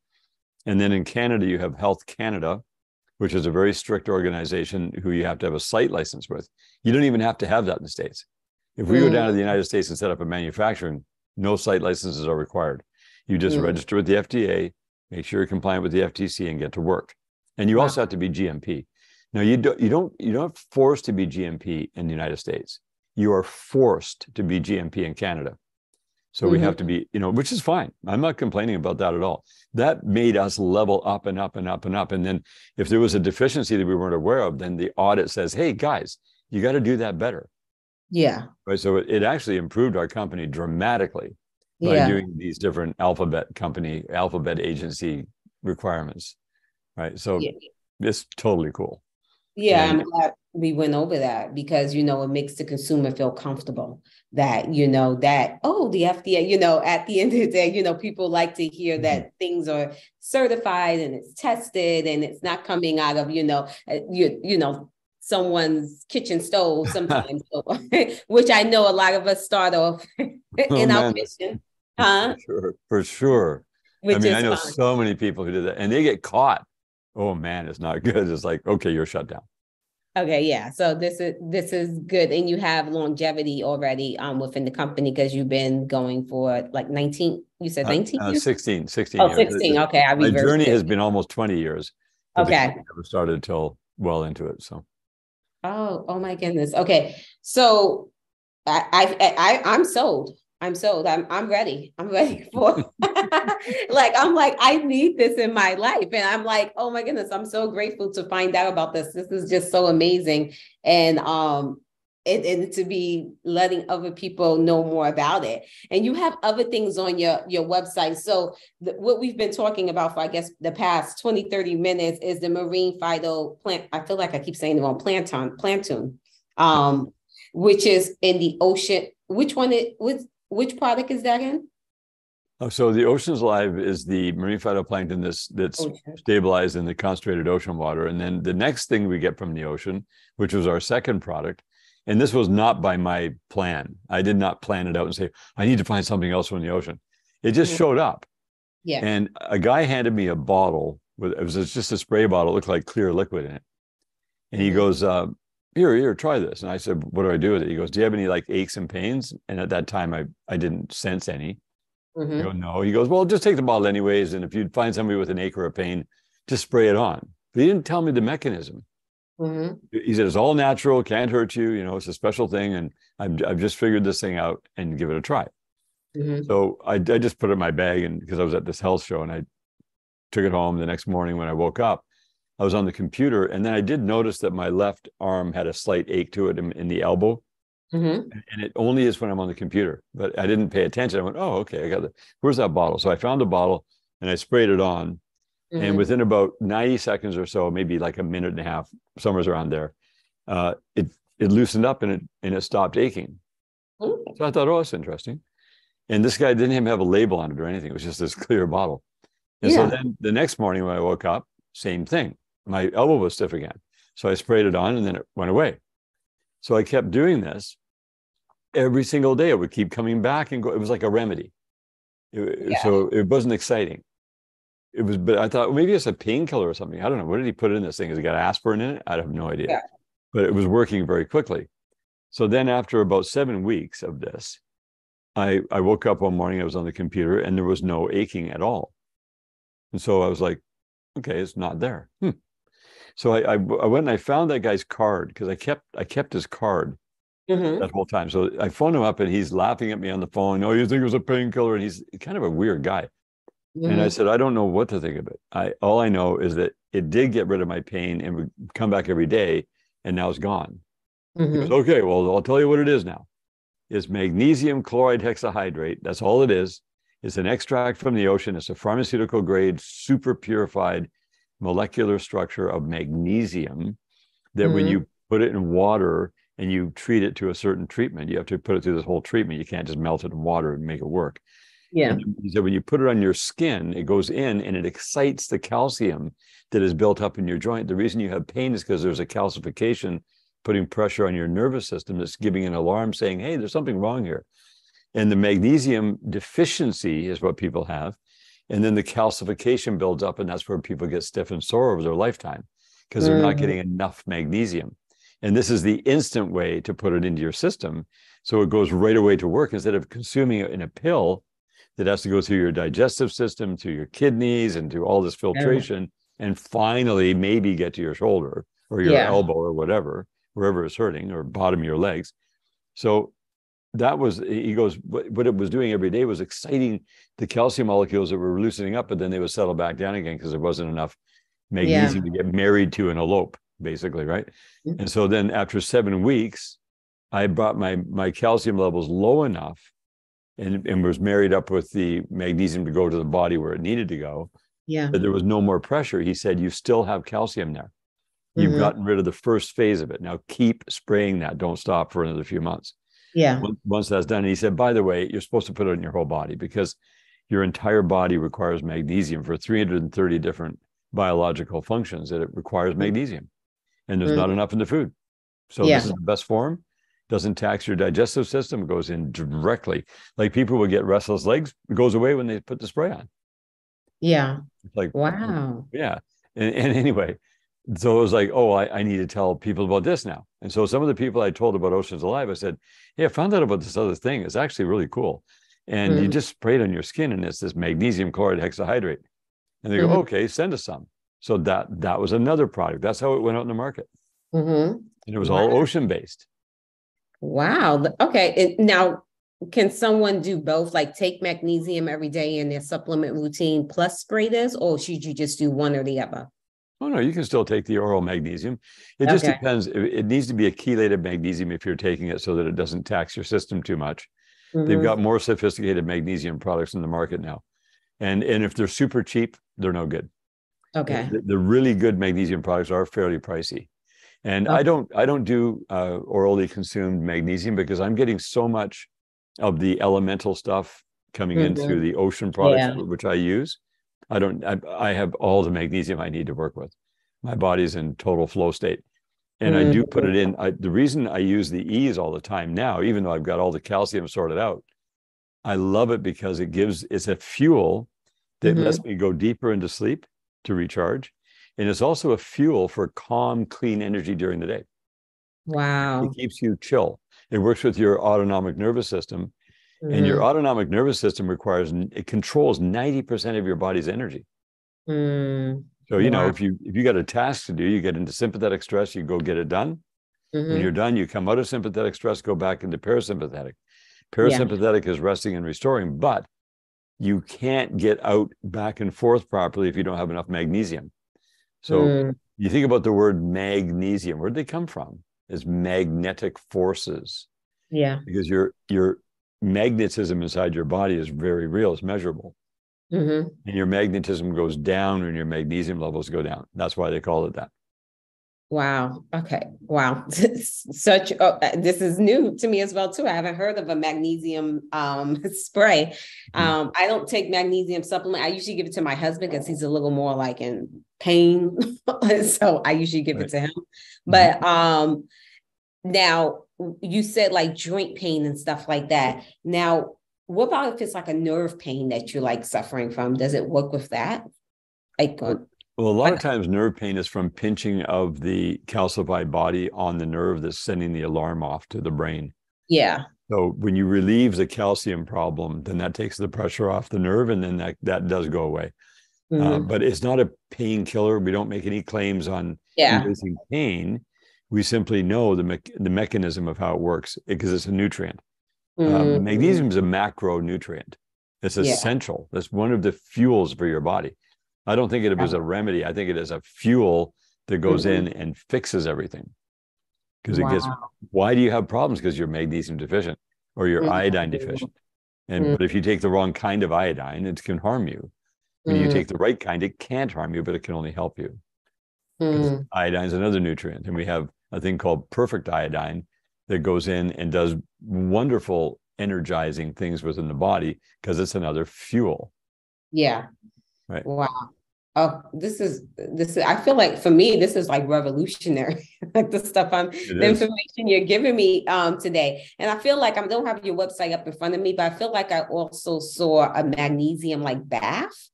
And then in Canada, you have Health Canada, which is a very strict organization who you have to have a site license with. You don't even have to have that in the States. If we go down to the United States and set up a manufacturing, no site licenses are required. You just register with the FDA, make sure you're compliant with the FTC, and get to work. And you also have to be GMP. Now, you're not forced to be GMP in the United States. You are forced to be GMP in Canada. So we have to be, which is fine. I'm not complaining about that at all. That made us level up and up and up and up. And then if there was a deficiency that we weren't aware of, then the audit says, hey, guys, you got to do that better. Yeah. Right. So it actually improved our company dramatically by doing these different alphabet agency requirements. Right. So it's totally cool. Yeah, I'm glad we went over that because, it makes the consumer feel comfortable that, that, the FDA, at the end of the day, people like to hear that things are certified and it's tested and it's not coming out of, someone's kitchen stove sometimes, which I know a lot of us start off in our kitchen. For sure. Which I know so many people who do that and they get caught. Oh man, it's not good. It's like, okay, you're shut down. Okay, yeah. So this is good. And you have longevity already within the company because you've been going for like 19, you said 19 years? 16 oh, years. 16. Okay. My journey has been almost 20 years. But okay. I never started until well into it. So. Oh my goodness. Okay. So I'm sold. I'm ready. I'm ready for I need this in my life. And I'm like, oh my goodness, I'm so grateful to find out about this. This is just so amazing. And to be letting other people know more about it. And you have other things on your website. So what we've been talking about for, I guess, the past 20, 30 minutes is the marine phytoplant. I feel like I keep saying the wrong plantoon, which is in the ocean. Which product is that in? So the Ocean's Live is the marine phytoplankton that's stabilized in the concentrated ocean water. And then the next thing we get from the ocean, which was our second product, and this was not by my plan. I did not plan it out and say, I need to find something else from the ocean. It just showed up. Yeah. And a guy handed me a bottle it was just a spray bottle. It looked like clear liquid in it. And he goes, here, try this. And I said, what do I do with it? He goes, do you have any like aches and pains? And at that time, I didn't sense any. I go, no. He goes, well, just take the bottle anyways. And if you find somebody with an ache or a pain, just spray it on. But he didn't tell me the mechanism. He said, it's all natural, can't hurt you. It's a special thing. And I've just figured this thing out and give it a try. So I just put it in my bag and because I was at this health show and I took it home the next morning when I woke up. I was on the computer and then I did notice that my left arm had a slight ache to it in the elbow. And it only is when I'm on the computer, but I didn't pay attention. I went, oh, okay, I got it. Where's that bottle? So I found the bottle and I sprayed it on. And within about 90 seconds or so, maybe like a minute and a half, somewhere around there, it loosened up and it stopped aching. So I thought, oh, that's interesting. And this guy didn't even have a label on it or anything. It was just this clear bottle. And so then the next morning when I woke up, same thing. My elbow was stiff again. So I sprayed it on and then it went away. So I kept doing this every single day. It would keep coming back and go. It was like a remedy. So it wasn't exciting. But I thought, well, maybe it's a painkiller or something. I don't know. What did he put in this thing? Has it got aspirin in it? I have no idea. But it was working very quickly. So then after about 7 weeks of this, I woke up one morning, I was on the computer and there was no aching at all. And so I was like, okay, it's not there. So I went and I found that guy's card because I kept his card that whole time. So I phoned him up and he's laughing at me on the phone. Oh, you think it was a painkiller? And he's kind of a weird guy. And I said, I don't know what to think of it. All I know is that it did get rid of my pain and would come back every day and now it's gone. He goes, okay, well, I'll tell you what it is now. It's magnesium chloride hexahydrate. That's all it is. It's an extract from the ocean. It's a pharmaceutical grade, super purified molecular structure of magnesium that when you put it in water and you treat it to a certain treatment, you have to put it through this whole treatment. You can't just melt it in water and make it work. Yeah. He said, when you put it on your skin, it goes in and it excites the calcium that is built up in your joint. The reason you have pain is because there's a calcification putting pressure on your nervous system that's giving an alarm saying, hey, there's something wrong here. And the magnesium deficiency is what people have. And then the calcification builds up, and that's where people get stiff and sore over their lifetime because they're not getting enough magnesium. And this is the instant way to put it into your system. So it goes right away to work instead of consuming it in a pill that has to go through your digestive system, to your kidneys, and to all this filtration, and finally maybe get to your shoulder or your elbow or whatever, wherever it's hurting, or bottom of your legs. So that was, he goes, what it was doing every day was exciting the calcium molecules that were loosening up, but then they would settle back down again because there wasn't enough magnesium to get married to and elope, basically, right? And so then after 7 weeks, I brought my calcium levels low enough and was married up with the magnesium to go to the body where it needed to go. But there was no more pressure. He said, you still have calcium there. You've gotten rid of the first phase of it. Now keep spraying that. Don't stop for another few months. Once that's done, and he said, by the way, you're supposed to put it in your whole body because your entire body requires magnesium for 330 different biological functions that it requires magnesium. And there's not enough in the food. So this is the best form. Doesn't tax your digestive system. It goes in directly. Like people would get restless legs. It goes away when they put the spray on. It's like, wow. And anyway, so it was like, oh, I need to tell people about this now. And so some of the people I told about Oceans Alive, I said, hey, I found out about this other thing. It's actually really cool. And you just spray it on your skin, and it's this magnesium chloride hexahydrate. And they go, okay, send us some. So that was another product. That's how it went out in the market. And it was all ocean-based. Wow. Okay. Now, can someone do both, like take magnesium every day in their supplement routine plus spray this, or should you just do one or the other? Oh, no, you can still take the oral magnesium. It just depends. It needs to be a chelated magnesium if you're taking it so that it doesn't tax your system too much. They've got more sophisticated magnesium products in the market now. And if they're super cheap, they're no good. The really good magnesium products are fairly pricey. And I don't do orally consumed magnesium because I'm getting so much of the elemental stuff coming in through the ocean products, which I use. I have all the magnesium I need to work with. My body's in total flow state. And I do put it in. The reason I use the E's all the time now, even though I've got all the calcium sorted out, I love it because it's a fuel that lets me go deeper into sleep to recharge. And it's also a fuel for calm, clean energy during the day. Wow. It keeps you chill. It works with your autonomic nervous system. And your autonomic nervous system it controls 90% of your body's energy. So, you know, if you got a task to do, you get into sympathetic stress, you go get it done. When you're done, you come out of sympathetic stress, go back into parasympathetic. Parasympathetic is resting and restoring, but you can't get out back and forth properly if you don't have enough magnesium. So you think about the word magnesium, where'd they come from? It's magnetic forces. Because your magnetism inside your body is very real. It's measurable. And your magnetism goes down when your magnesium levels go down. That's why they call it that. Wow. Okay. Wow. This is new to me as well too. I haven't heard of a magnesium spray. I don't take magnesium supplement. I usually give it to my husband because he's a little more like in pain. So I usually give it to him. But now you said like joint pain and stuff like that. Now, what about if it's like a nerve pain that you're like suffering from? Does it work with that? Like, well, a lot of times nerve pain is from pinching of the calcified body on the nerve that's sending the alarm off to the brain. So when you relieve the calcium problem, then that takes the pressure off the nerve, and then that does go away. But it's not a painkiller. We don't make any claims on erasing pain. We simply know the mechanism of how it works because it's a nutrient. Magnesium is a macronutrient. It's essential. That's one of the fuels for your body. I don't think of it as a remedy. I think it is a fuel that goes in and fixes everything. Because why do you have problems? Because you're magnesium deficient or you're iodine deficient. But if you take the wrong kind of iodine, it can harm you. When you take the right kind, it can't harm you, but it can only help you. Iodine is another nutrient. And we have a thing called perfect iodine that goes in and does wonderful energizing things within the body because it's another fuel. Right. Wow. Oh, I feel like for me, this is like revolutionary. Like the information you're giving me today. And I feel like I don't have your website up in front of me, but I feel like I also saw a magnesium like bath.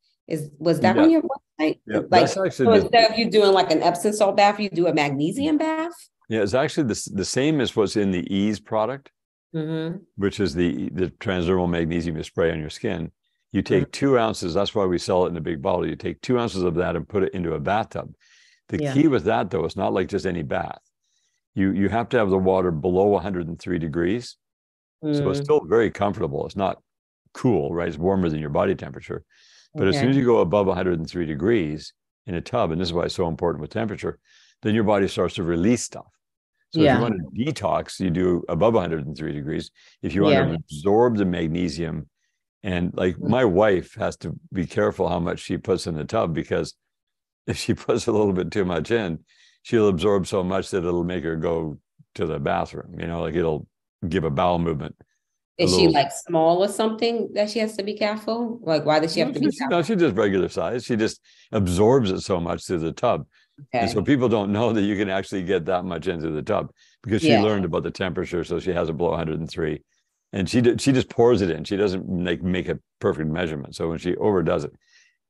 Was that on your website? Yeah, Like, that's actually so instead of you doing like an Epsom salt bath, you do a magnesium bath? Yeah, it's actually the same as what's in the Ease product, which is the transdermal magnesium you spray on your skin. You take 2 ounces. That's why we sell it in a big bottle. You take 2 ounces of that and put it into a bathtub. The key with that, though, it's not like just any bath. You have to have the water below 103 degrees. So it's still very comfortable. It's not cool, right? It's warmer than your body temperature. But as soon as you go above 103 degrees in a tub, and this is why it's so important with temperature, then your body starts to release stuff. So if you want to detox, you do above 103 degrees. If you want to absorb the magnesium, and like my wife has to be careful how much she puts in the tub, because if she puts a little bit too much in, she'll absorb so much that it'll make her go to the bathroom, like it'll give a bowel movement. Is she like small or something that she has to be careful? Like, why does she have to be careful? No, she's just regular size. She just absorbs it so much through the tub. And so people don't know that you can actually get that much into the tub, because she learned about the temperature. So she has it below 103. And she just pours it in. She doesn't make a perfect measurement. So when she overdoes it,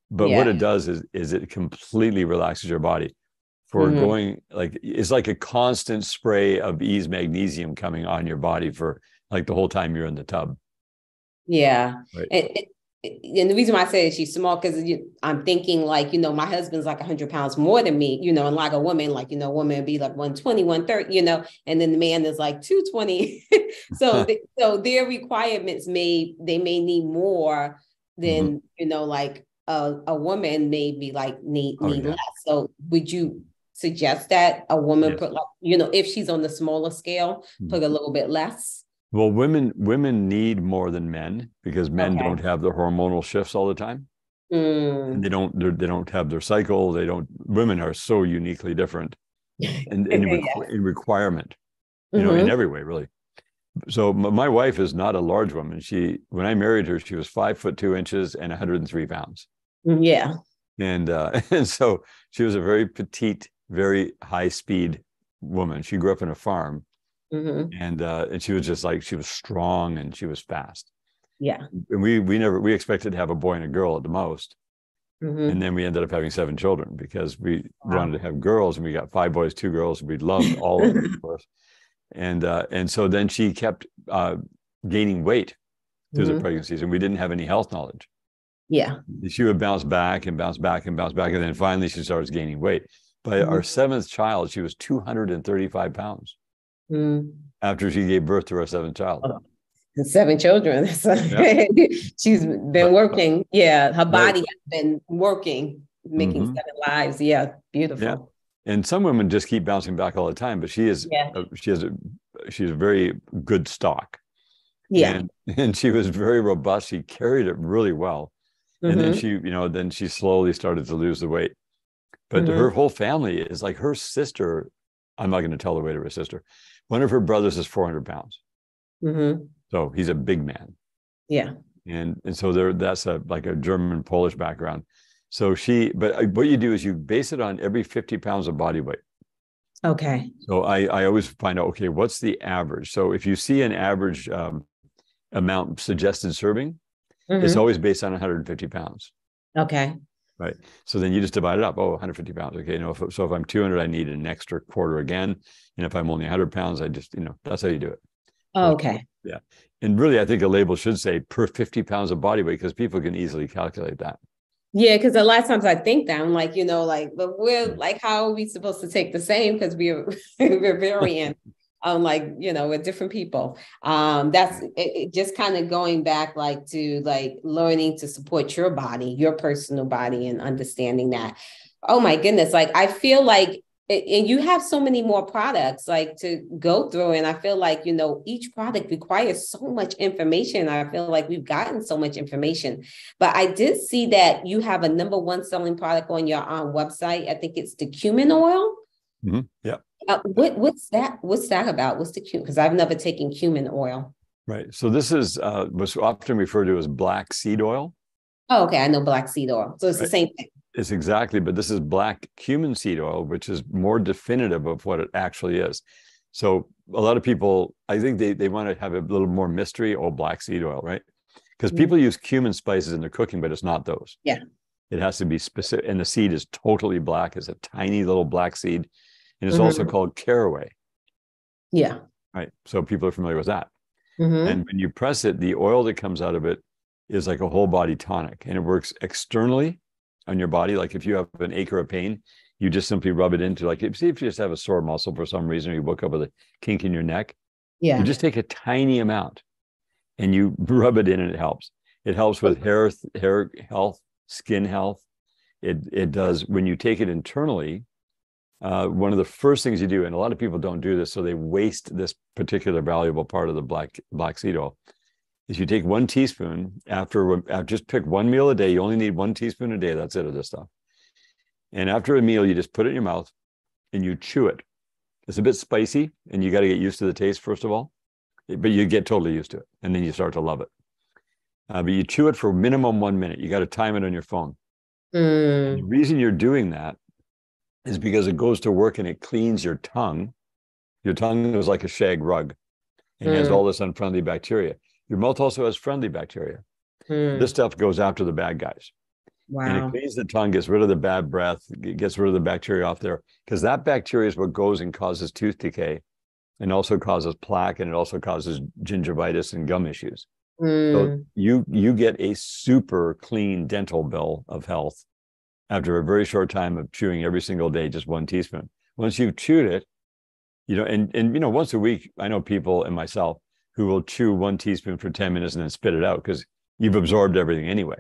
but what it does is it completely relaxes your body for going, like, it's like a constant spray of Ease magnesium coming on your body for like the whole time you're in the tub. Yeah. Right. And the reason why I say she's small, because I'm thinking like, my husband's like 100 pounds more than me, and like a woman, like, a woman would be like 120, 130, and then the man is like 220. So their requirements may need more than, like a woman maybe like need less. So would you suggest that a woman put like, if she's on the smaller scale, put a little bit less? Well, women need more than men, because men don't have the hormonal shifts all the time. And they don't have their cycle. Women are so uniquely different in requirement, in every way, really. So my wife is not a large woman. When I married her, she was 5'2" and 103 pounds. Yeah. And so she was a very petite, very high speed woman. She grew up on a farm. And she was just like, she was strong and she was fast. Yeah. And we expected to have a boy and a girl at the most. And then we ended up having 7 children, because we wanted to have girls, and we got 5 boys, 2 girls. We loved all of them, of course. And so then she kept gaining weight through the pregnancies, and we didn't have any health knowledge. Yeah. She would bounce back and bounce back and bounce back. And then finally she starts gaining weight. By our 7th child, she was 235 pounds. After she gave birth to our 7th child. 7 children. She's been working. Her body has been working, making 7 lives. Yeah, beautiful. Yeah. And some women just keep bouncing back all the time, but she's a very good stock. Yeah. And she was very robust. She carried it really well. And then she slowly started to lose the weight. But her whole family is like, her sister, I'm not going to tell the weight of her sister. One of her brothers is 400 pounds. So he's a big man. Yeah. And so that's like a German Polish background. So but what you do is you base it on every 50 pounds of body weight. Okay. So I always find out, okay, what's the average? So if you see an average amount suggested serving, it's always based on 150 pounds. Okay. Right. So then you just divide it up. 150 pounds. Okay. If I'm 200, I need an extra quarter again. And if I'm only 100 pounds, I just, that's how you do it. Okay. Yeah. And really, I think a label should say per 50 pounds of body weight, because people can easily calculate that. Yeah. Because a lot of times I think that I'm like, but we're like, how are we supposed to take the same? Because we're variant. With different people. That's it, just kind of going back to learning to support your body, your personal body, and understanding that. Oh my goodness. I feel like, and you have so many more products to go through. And I feel like, each product requires so much information. I feel like we've gotten so much information, but I did see that you have a #1 selling product on your website. I think it's the cumin oil. Yeah. What's that? What's that about? What's the cumin? Because I've never taken cumin oil. Right. So this is what's often referred to as black seed oil. Oh, okay. I know black seed oil. So it's the same thing. It's exactly, but this is black cumin seed oil, which is more definitive of what it actually is. So a lot of people, I think they want to have a little more mystery. Oh, black seed oil, right? Because people use cumin spices in their cooking, but it's not those. Yeah. It has to be specific. And the seed is totally black. It's a tiny little black seed. And it's also called caraway. Yeah. Right. So people are familiar with that. And when you press it, the oil that comes out of it is like a whole body tonic. And it works externally on your body. Like if you have an ache or a pain, you just simply rub it into, like, see if you just have a sore muscle for some reason, or you woke up with a kink in your neck. Yeah. You just take a tiny amount and you rub it in, and it helps. It helps with hair health, skin health. It does, when you take it internally, one of the first things you do, and a lot of people don't do this, so they waste this particular valuable part of the black seed oil, is you take 1 teaspoon after just pick one meal a day. You only need 1 teaspoon a day. That's it, of this stuff. And after a meal, you just put it in your mouth and you chew it. It's a bit spicy, and you got to get used to the taste, first of all, but you get totally used to it, and then you start to love it. But you chew it for minimum 1 minute. You got to time it on your phone. And the reason you're doing that is because it goes to work and it cleans your tongue. Your tongue is like a shag rug and has all this unfriendly bacteria. Your mouth also has friendly bacteria. This stuff goes after the bad guys. Wow. And it cleans the tongue, gets rid of the bad breath, gets rid of the bacteria off there, because that bacteria is what goes and causes tooth decay and also causes plaque, and it also causes gingivitis and gum issues. So you get a super clean dental bill of health after a very short time of chewing every single day, just 1 teaspoon. Once you've chewed it, and once a week, I know people and myself who will chew 1 teaspoon for 10 minutes and then spit it out, because you've absorbed everything anyway.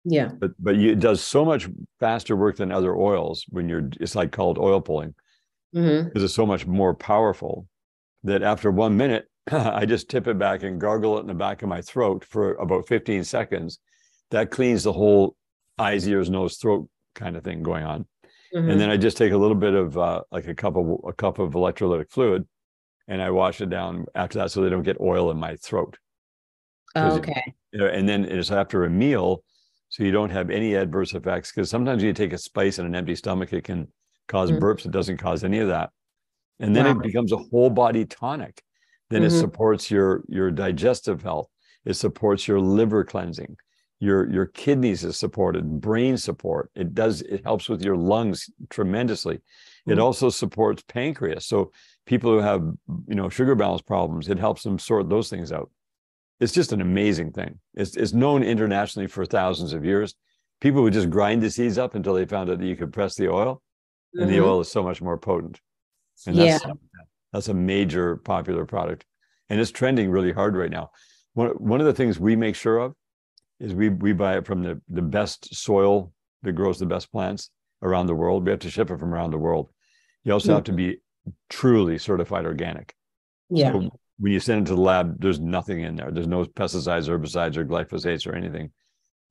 Yeah. But it does so much faster work than other oils it's like called oil pulling, because it's so much more powerful that after 1 minute, I just tip it back and gargle it in the back of my throat for about 15 seconds. That cleans the whole eyes, ears, nose, throat kind of thing going on. And then I just take a little bit of like a cup of electrolytic fluid, and I wash it down after that so they don't get oil in my throat. Okay. And then it's after a meal, so you don't have any adverse effects, because sometimes when you take a spice on an empty stomach, it can cause burps. It doesn't cause any of that. And then it becomes a whole body tonic. Then it supports your digestive health. It supports your liver cleansing. Your kidneys is supported, brain support. It helps with your lungs tremendously. It also supports pancreas. So people who have, sugar balance problems, it helps them sort those things out. It's just an amazing thing. It's known internationally for thousands of years. People would just grind the seeds up until they found out that you could press the oil, and the oil is so much more potent. And that's a major popular product, and it's trending really hard right now. One of the things we make sure of is we buy it from the best soil that grows the best plants around the world. We have to ship it from around the world. You also have to be truly certified organic. Yeah. So when you send it to the lab, there's nothing in there. There's no pesticides, herbicides, or glyphosates or anything.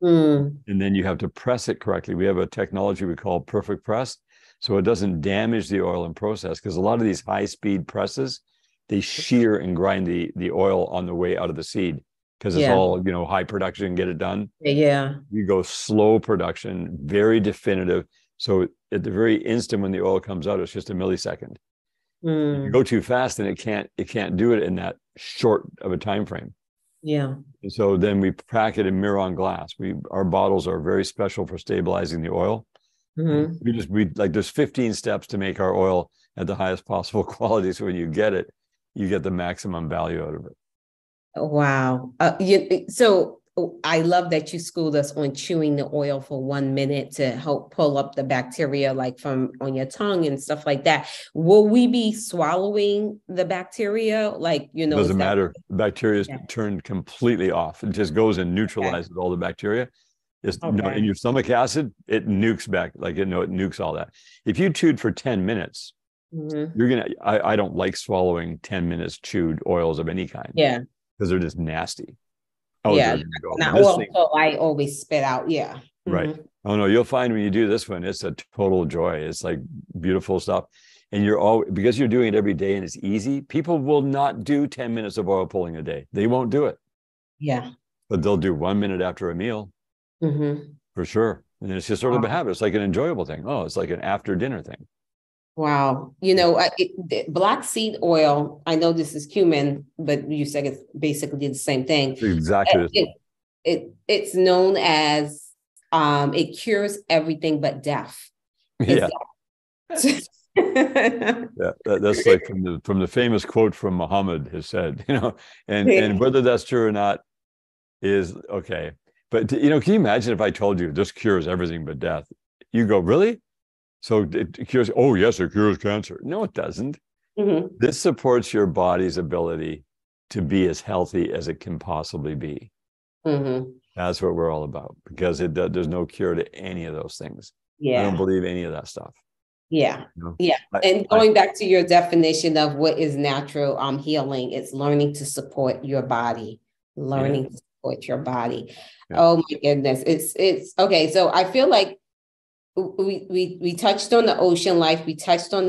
And then you have to press it correctly. We have a technology we call perfect press, so it doesn't damage the oil in process, because a lot of these high-speed presses, they shear and grind the oil on the way out of the seed, because it's all, high production, get it done. Yeah. You go slow production, very definitive. So at the very instant when the oil comes out, it's just a millisecond. If you go too fast, then it can't do it in that short of a time frame. Yeah. And so then we pack it in Miron glass. Our bottles are very special for stabilizing the oil. There's 15 steps to make our oil at the highest possible quality. So when you get it, you get the maximum value out of it. Wow. So I love that you schooled us on chewing the oil for 1 minute to help pull up the bacteria, like from on your tongue and stuff like that. Will we be swallowing the bacteria? It doesn't matter. The bacteria is turned completely off. It just goes and neutralizes all the bacteria. In your stomach acid, it nukes back, it nukes all that. If you chewed for 10 minutes, I don't like swallowing 10 minutes chewed oils of any kind. Yeah. Because they're just nasty. I always spit out. Yeah. Right. Oh no, you'll find when you do this one, it's a total joy. It's like beautiful stuff. And because you're doing it every day and it's easy, people will not do 10 minutes of oil pulling a day. They won't do it. Yeah. But they'll do 1 minute after a meal. For sure. And it's just sort of a habit. It's like an enjoyable thing. Oh, it's like an after dinner thing. Wow. Black seed oil, I know this is cumin, but you said it's basically the same thing. It's exactly the same. It's known as it cures everything but death. Yeah. Yeah. Yeah, that's like from the famous quote from Muhammad has said, and whether that's true or not is okay. But can you imagine if I told you this cures everything but death? You go, really? So it cures? Oh, yes, it cures cancer. No, it doesn't. Mm-hmm. This supports your body's ability to be as healthy as it can possibly be. Mm-hmm. That's what we're all about, because there's no cure to any of those things. Yeah. I don't believe any of that stuff. Yeah. Yeah. And going back to your definition of what is natural healing, it's learning to support your body, to support your body. Yeah. Oh my goodness. It's okay. So I feel like we touched on the ocean life. We touched on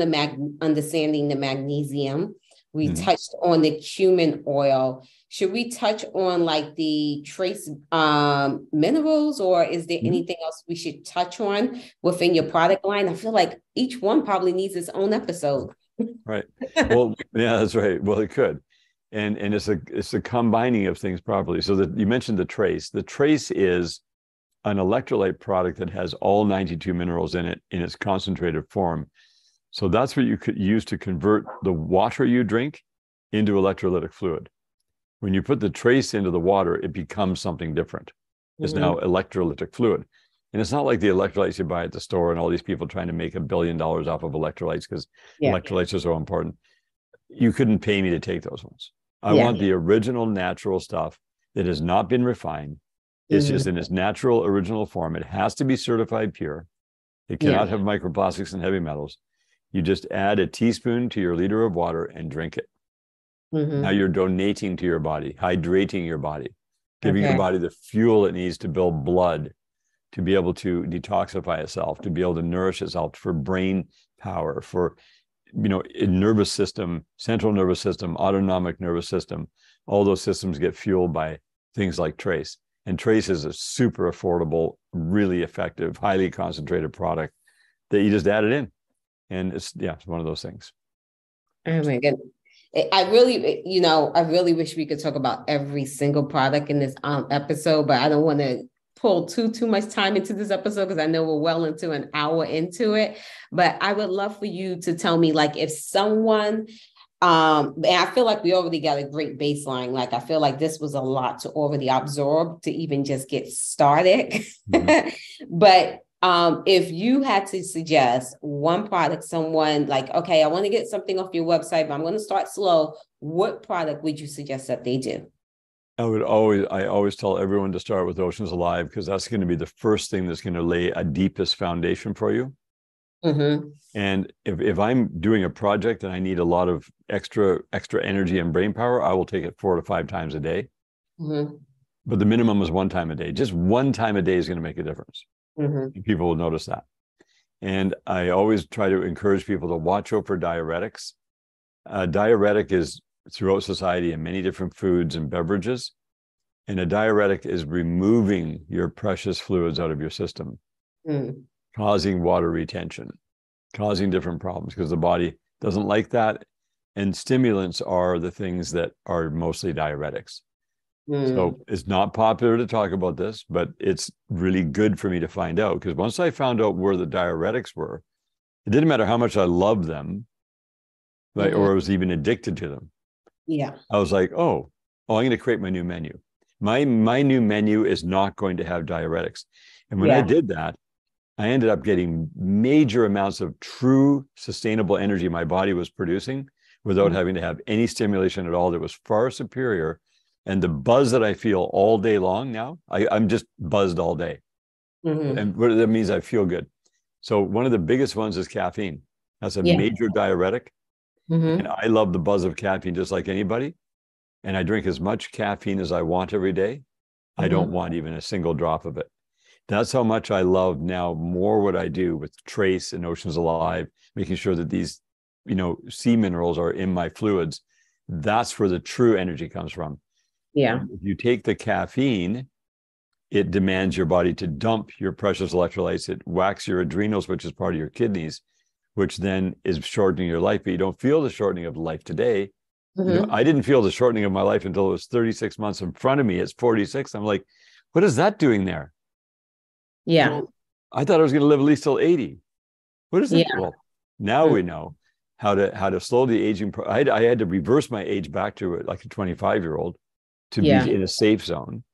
understanding the magnesium. We touched on the cumin oil. Should we touch on like the trace minerals, or is there anything else we should touch on within your product line? I feel like each one probably needs its own episode. Right. Well, yeah, that's right. Well, it could. And it's a combining of things properly. So that you mentioned the trace. The trace is an electrolyte product that has all 92 minerals in it in its concentrated form. So that's what you could use to convert the water you drink into electrolytic fluid. When you put the trace into the water, it becomes something different. It's now electrolytic fluid. And it's not like the electrolytes you buy at the store and all these people trying to make $1 billion off of electrolytes because electrolytes are so important. You couldn't pay me to take those ones. I want the original natural stuff that has not been refined. It's just in its natural original form. It has to be certified pure. It cannot have microplastics and heavy metals. You just add a teaspoon to your liter of water and drink it. Now you're donating to your body, hydrating your body, giving your body the fuel it needs to build blood, to be able to detoxify itself, to be able to nourish itself, for brain power, for nervous system, central nervous system, autonomic nervous system. All those systems get fueled by things like trace. And trace is a super affordable, really effective, highly concentrated product that you just add it in. And it's one of those things. Oh my goodness. I really wish we could talk about every single product in this episode, but I don't want to pull too much time into this episode because I know we're well into an hour into it. But I would love for you to tell me, like, if someone, and I feel like we already got a great baseline. Like, I feel like this was a lot to already absorb to even just get started. But if you had to suggest one product, someone like, okay, I want to get something off your website, but I'm going to start slow. What product would you suggest that they do? I always tell everyone to start with Oceans Alive, because that's going to be the first thing that's going to lay a deepest foundation for you. And if I'm doing a project and I need a lot of extra energy and brain power, I will take it 4 to 5 times a day. But the minimum is 1 time a day. Just 1 time a day is going to make a difference. People will notice that. And I always try to encourage people to watch out for diuretics. Diuretic is throughout society in many different foods and beverages. And a diuretic is removing your precious fluids out of your system, causing water retention, causing different problems because the body doesn't like that. And stimulants are the things that are mostly diuretics. So it's not popular to talk about this, but it's really good for me to find out, because once I found out where the diuretics were, it didn't matter how much I loved them, right, or I was even addicted to them. I was like, oh, I'm going to create my new menu. My new menu is not going to have diuretics. And when I did that, I ended up getting major amounts of true sustainable energy my body was producing without having to have any stimulation at all. That was far superior. And the buzz that I feel all day long now, I'm just buzzed all day. And what that means, I feel good. So one of the biggest ones is caffeine. That's a major diuretic. And I love the buzz of caffeine just like anybody. And I drink as much caffeine as I want every day. I don't want even a single drop of it. That's how much I love now more what I do with Trace and Oceans Alive, making sure that these, sea minerals are in my fluids. That's where the true energy comes from. If you take the caffeine it demands your body to dump your precious electrolytes. It whacks your adrenals, which is part of your kidneys, which then is shortening your life. But you don't feel the shortening of life today. You know, I didn't feel the shortening of my life until it was 36 months in front of me. It's 46. I'm like, what is that doing there? Yeah. Well, I thought I was going to live at least till 80. What is it? Yeah. Well, now we know how to slow the aging. I had to reverse my age back to like a 25-year-old to be in a safe zone.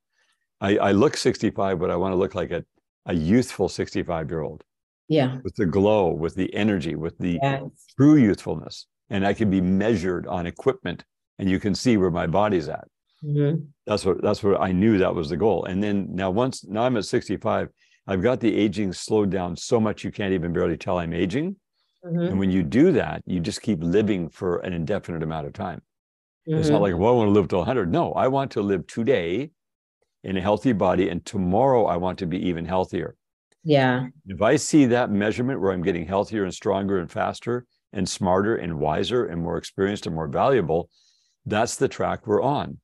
I look 65, but I want to look like a youthful 65-year-old. Yeah. With the glow, with the energy, with the true youthfulness. And I can be measured on equipment, and you can see where my body's at. That's what I knew that was the goal. And then now I'm at 65, I've got the aging slowed down so much you can't even barely tell I'm aging. And when you do that, you just keep living for an indefinite amount of time. It's not like, well, I want to live till 100. No, I want to live today in a healthy body, and tomorrow I want to be even healthier. Yeah. If I see that measurement where I'm getting healthier and stronger and faster and smarter and wiser and more experienced and more valuable, that's the track we're on.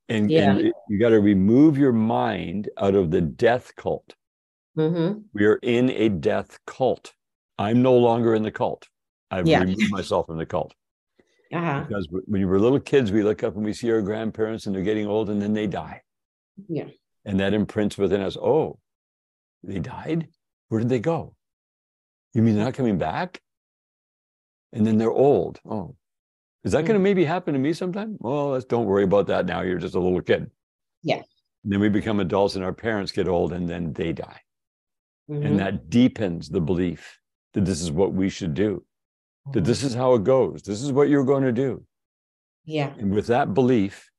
And you got to remove your mind out of the death cult. We are in a death cult. I'm no longer in the cult. I've removed myself from the cult. Because when we were little kids, we look up and we see our grandparents and they're getting old and then they die. Yeah. And that imprints within us, oh, they died? Where did they go? You mean they're not coming back? And then they're old. Oh, is that going to maybe happen to me sometime? Well, don't worry about that now. You're just a little kid. Yeah. And then we become adults and our parents get old and then they die. And that deepens the belief that this is what we should do, that this is how it goes. This is what you're going to do. Yeah. And with that belief,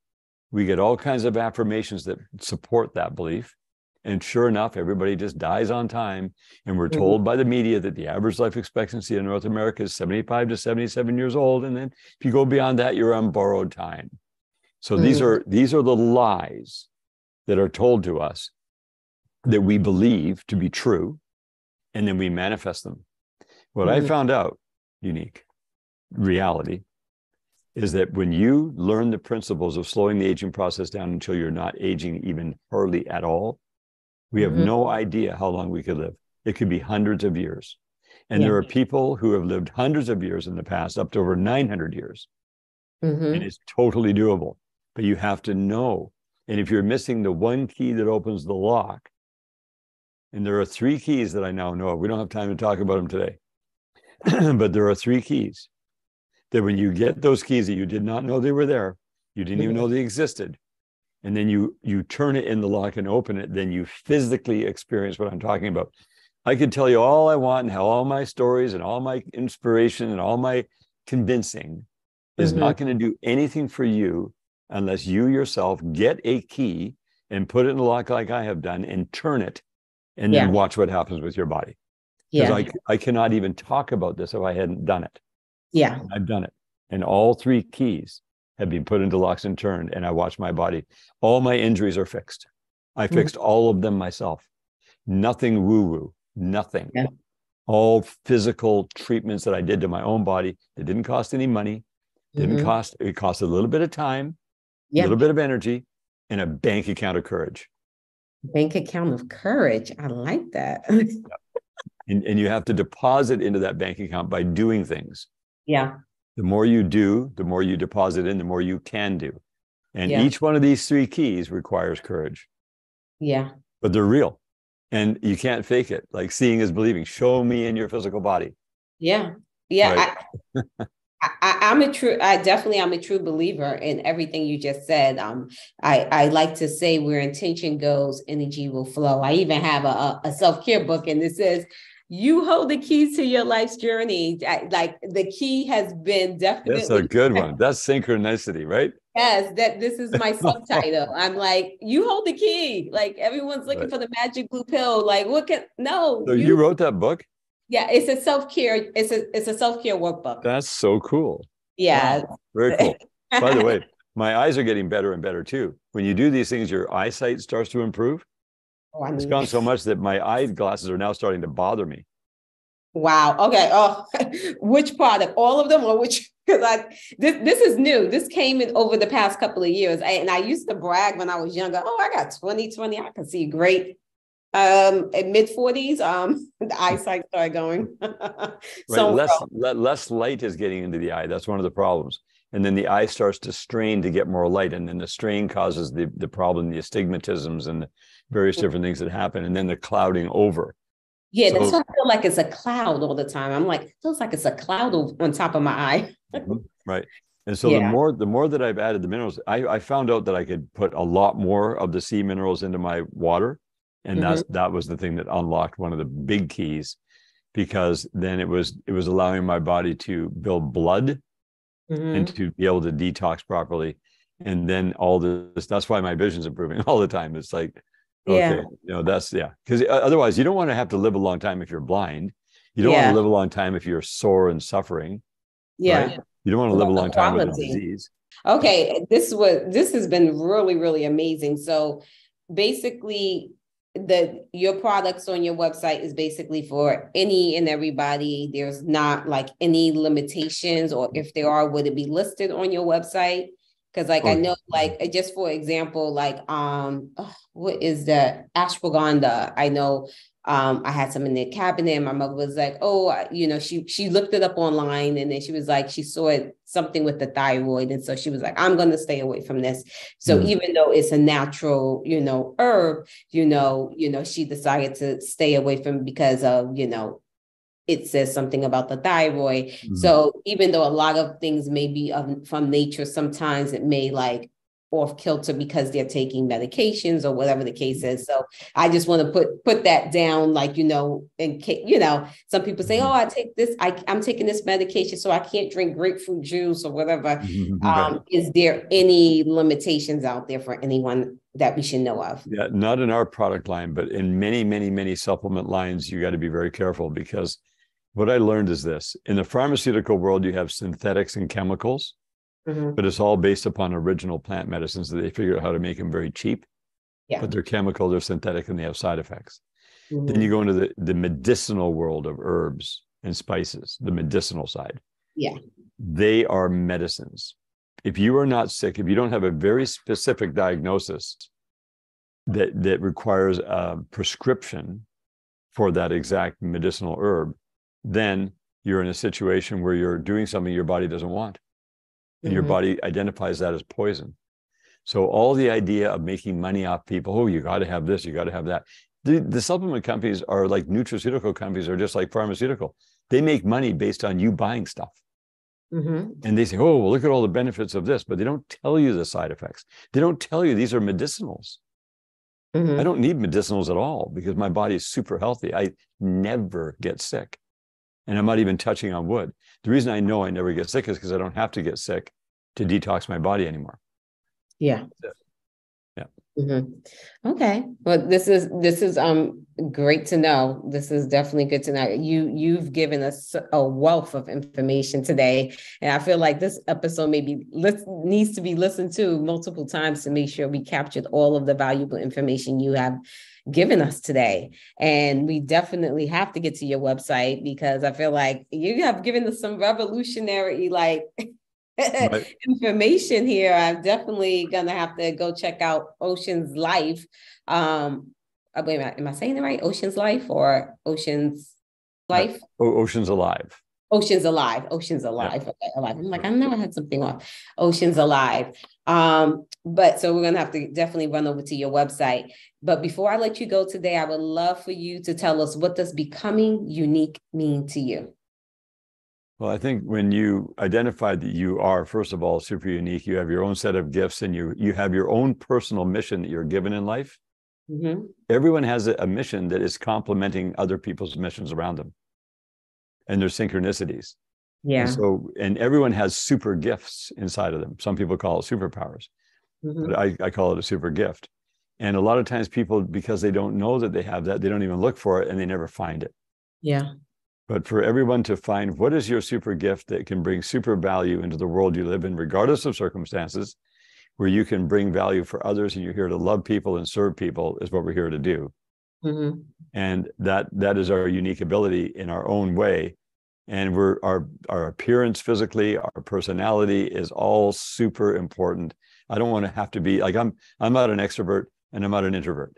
we get all kinds of affirmations that support that belief. And sure enough, everybody just dies on time. And we're told by the media that the average life expectancy in North America is 75 to 77 years old. And then if you go beyond that, you're on borrowed time. So these are the lies that are told to us that we believe to be true. And then we manifest them. What I found out, unique reality, is that when you learn the principles of slowing the aging process down until you're not aging even hardly at all, we have no idea how long we could live. It could be hundreds of years. And there are people who have lived hundreds of years in the past, up to over 900 years. And it's totally doable. But you have to know. And if you're missing the one key that opens the lock, and there are 3 keys that I now know of. We don't have time to talk about them today. But there are 3 keys that when you get those keys that you did not know they were there, you didn't even know they existed, and then you turn it in the lock and open it, then you physically experience what I'm talking about. I could tell you all I want and how all my stories and all my inspiration and all my convincing is not going to do anything for you unless you yourself get a key and put it in the lock like I have done and turn it and then watch what happens with your body. Because I cannot even talk about this if I hadn't done it. Yeah. I've done it. And all 3 keys have been put into locks and turned, and I watch my body. All my injuries are fixed. I fixed all of them myself. Nothing woo-woo, nothing. Yeah. All physical treatments that I did to my own body. It didn't cost any money. It cost a little bit of time, a little bit of energy, and a bank account of courage. Bank account of courage. I like that. And you have to deposit into that bank account by doing things. Yeah. The more you do, the more you deposit in, the more you can do. And each one of these 3 keys requires courage. Yeah. But they're real. And you can't fake it. Like seeing is believing. Show me in your physical body. Yeah. Yeah. Right. I definitely am a true believer in everything you just said. I like to say where intention goes, energy will flow. I even have a self-care book, and it says, you hold the keys to your life's journey. Like the key has been definitely. That's a good one. That's synchronicity, right? Yes, that this is my subtitle. I'm like, you hold the key. Like everyone's looking for the magic blue pill. Like So you wrote that book? Yeah, it's a self-care. It's a self-care workbook. That's so cool. Yeah. Wow. Very cool. By the way, my eyes are getting better and better too. When you do these things, your eyesight starts to improve. It's gone so much that my eyeglasses are now starting to bother me. Wow. Okay. Oh, which product? All of them, or which? because this is new. This came in over the past couple of years. And I used to brag when I was younger, oh, I got 20/20. I can see great. At mid-40s, the eyesight started going. Right. Less light is getting into the eye. That's one of the problems. And then the eye starts to strain to get more light. And then the strain causes the problem, the astigmatisms and the various different things that happen. And then the clouding over. Yeah, that's what I feel like it's a cloud all the time. I'm like, it feels like it's a cloud on top of my eye. Right. And so the more that I've added the minerals, I found out that I could put a lot more of the sea minerals into my water. And that was the thing that unlocked one of the big keys, because then it was allowing my body to build blood and to be able to detox properly. And then all this, that's why my vision's improving all the time. It's like, okay, because otherwise you don't want to have to live a long time if you're blind. You don't want to live a long time if you're sore and suffering. Right? You don't want to live a long time with a disease. Okay, this has been really, really amazing. So basically, your products on your website is basically for any and everybody. There's not like any limitations, or if there are, would it be listed on your website? Because I know, like, just for example, like what is that, ashwagandha? I know I had some in the cabinet, and my mother was like, oh, she looked it up online, and then she was like, she saw something with the thyroid, and so she was like, I'm going to stay away from this. So even though it's a natural, herb, she decided to stay away from it because of, it says something about the thyroid. So even though a lot of things may be from nature, sometimes it may like off kilter because they're taking medications or whatever the case is. So I just want to put that down, like, in case, some people say, oh, I take this, I'm taking this medication, so I can't drink grapefruit juice or whatever. Is there any limitations out there for anyone that we should know of? Yeah, not in our product line, but in many, many, many supplement lines, you got to be very careful, because what I learned is this: in the pharmaceutical world, you have synthetics and chemicals, but it's all based upon original plant medicines that they figure out how to make them very cheap. But they're chemical, they're synthetic, and they have side effects. Then you go into the medicinal world of herbs and spices, the medicinal side. They are medicines. If you are not sick, if you don't have a very specific diagnosis that requires a prescription for that exact medicinal herb, then you're in a situation where you're doing something your body doesn't want. And your body identifies that as poison. So all the idea of making money off people, oh, you got to have this, you got to have that. The supplement companies are like nutraceutical companies, are just like pharmaceutical. They make money based on you buying stuff. And they say, oh, well, look at all the benefits of this, but they don't tell you the side effects. They don't tell you these are medicinals. I don't need medicinals at all, because my body is super healthy. I never get sick. And I'm not even touching on wood. The reason I know I never get sick is because I don't have to get sick to detox my body anymore. Okay. Well, this is great to know. This is definitely good to know. You've given us a wealth of information today, and I feel like this episode needs to be listened to multiple times to make sure we captured all of the valuable information you have given us today. And we definitely have to get to your website, because I feel like you have given us some revolutionary information here. I'm definitely gonna have to go check out Ocean's Life. Wait a minute, am I saying it right? Ocean's Life or Ocean's Life? Ocean's Alive. Ocean's Alive. Ocean's Alive. Yeah. Okay, Alive. I'm like, I know I had something off. Ocean's Alive. But so we're gonna have to definitely run over to your website. But before I let you go today, I would love for you to tell us, what does becoming unique mean to you? Well, I think when you identify that you are, first of all, super unique, you have your own set of gifts, and you have your own personal mission that you're given in life. Everyone has a mission that is complementing other people's missions around them, and there's synchronicities. And everyone has super gifts inside of them. Some people call it superpowers, but I call it a super gift. And a lot of times people, because they don't know that they have that, they don't even look for it, and they never find it. But for everyone to find what is your super gift that can bring super value into the world you live in, regardless of circumstances, where you can bring value for others, and you're here to love people and serve people, is what we're here to do. And that is our unique ability in our own way. And our appearance physically, our personality is all super important. I don't want to have to be like I'm not an extrovert and I'm not an introvert.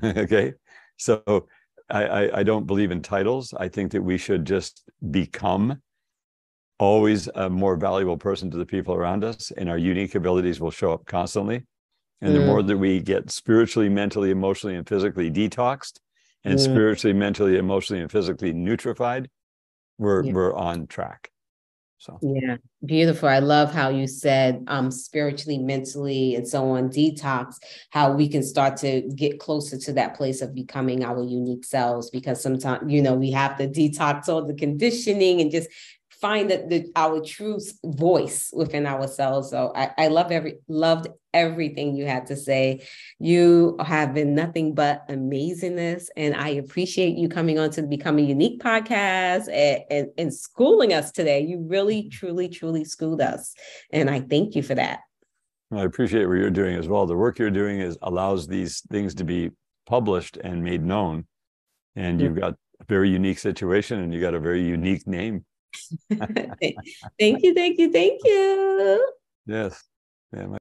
Okay. So I don't believe in titles. I think that we should just become always a more valuable person to the people around us, and our unique abilities will show up constantly. And the more that we get spiritually, mentally, emotionally, and physically detoxed, and spiritually, mentally, emotionally, and physically nutrified, we're on track. So yeah, beautiful. I love how you said spiritually, mentally, and so on, detox, how we can start to get closer to that place of becoming our unique selves, because sometimes, we have to detox all the conditioning and just find our true voice within ourselves. So I loved everything you had to say. You have been nothing but amazingness, and I appreciate you coming on to the Become a Unique podcast and schooling us today. You really, truly, truly schooled us, and I thank you for that. I appreciate what you're doing as well. The work you're doing allows these things to be published and made known, and you've got a very unique situation, and you got a very unique name. Thank you. Yes. Yeah.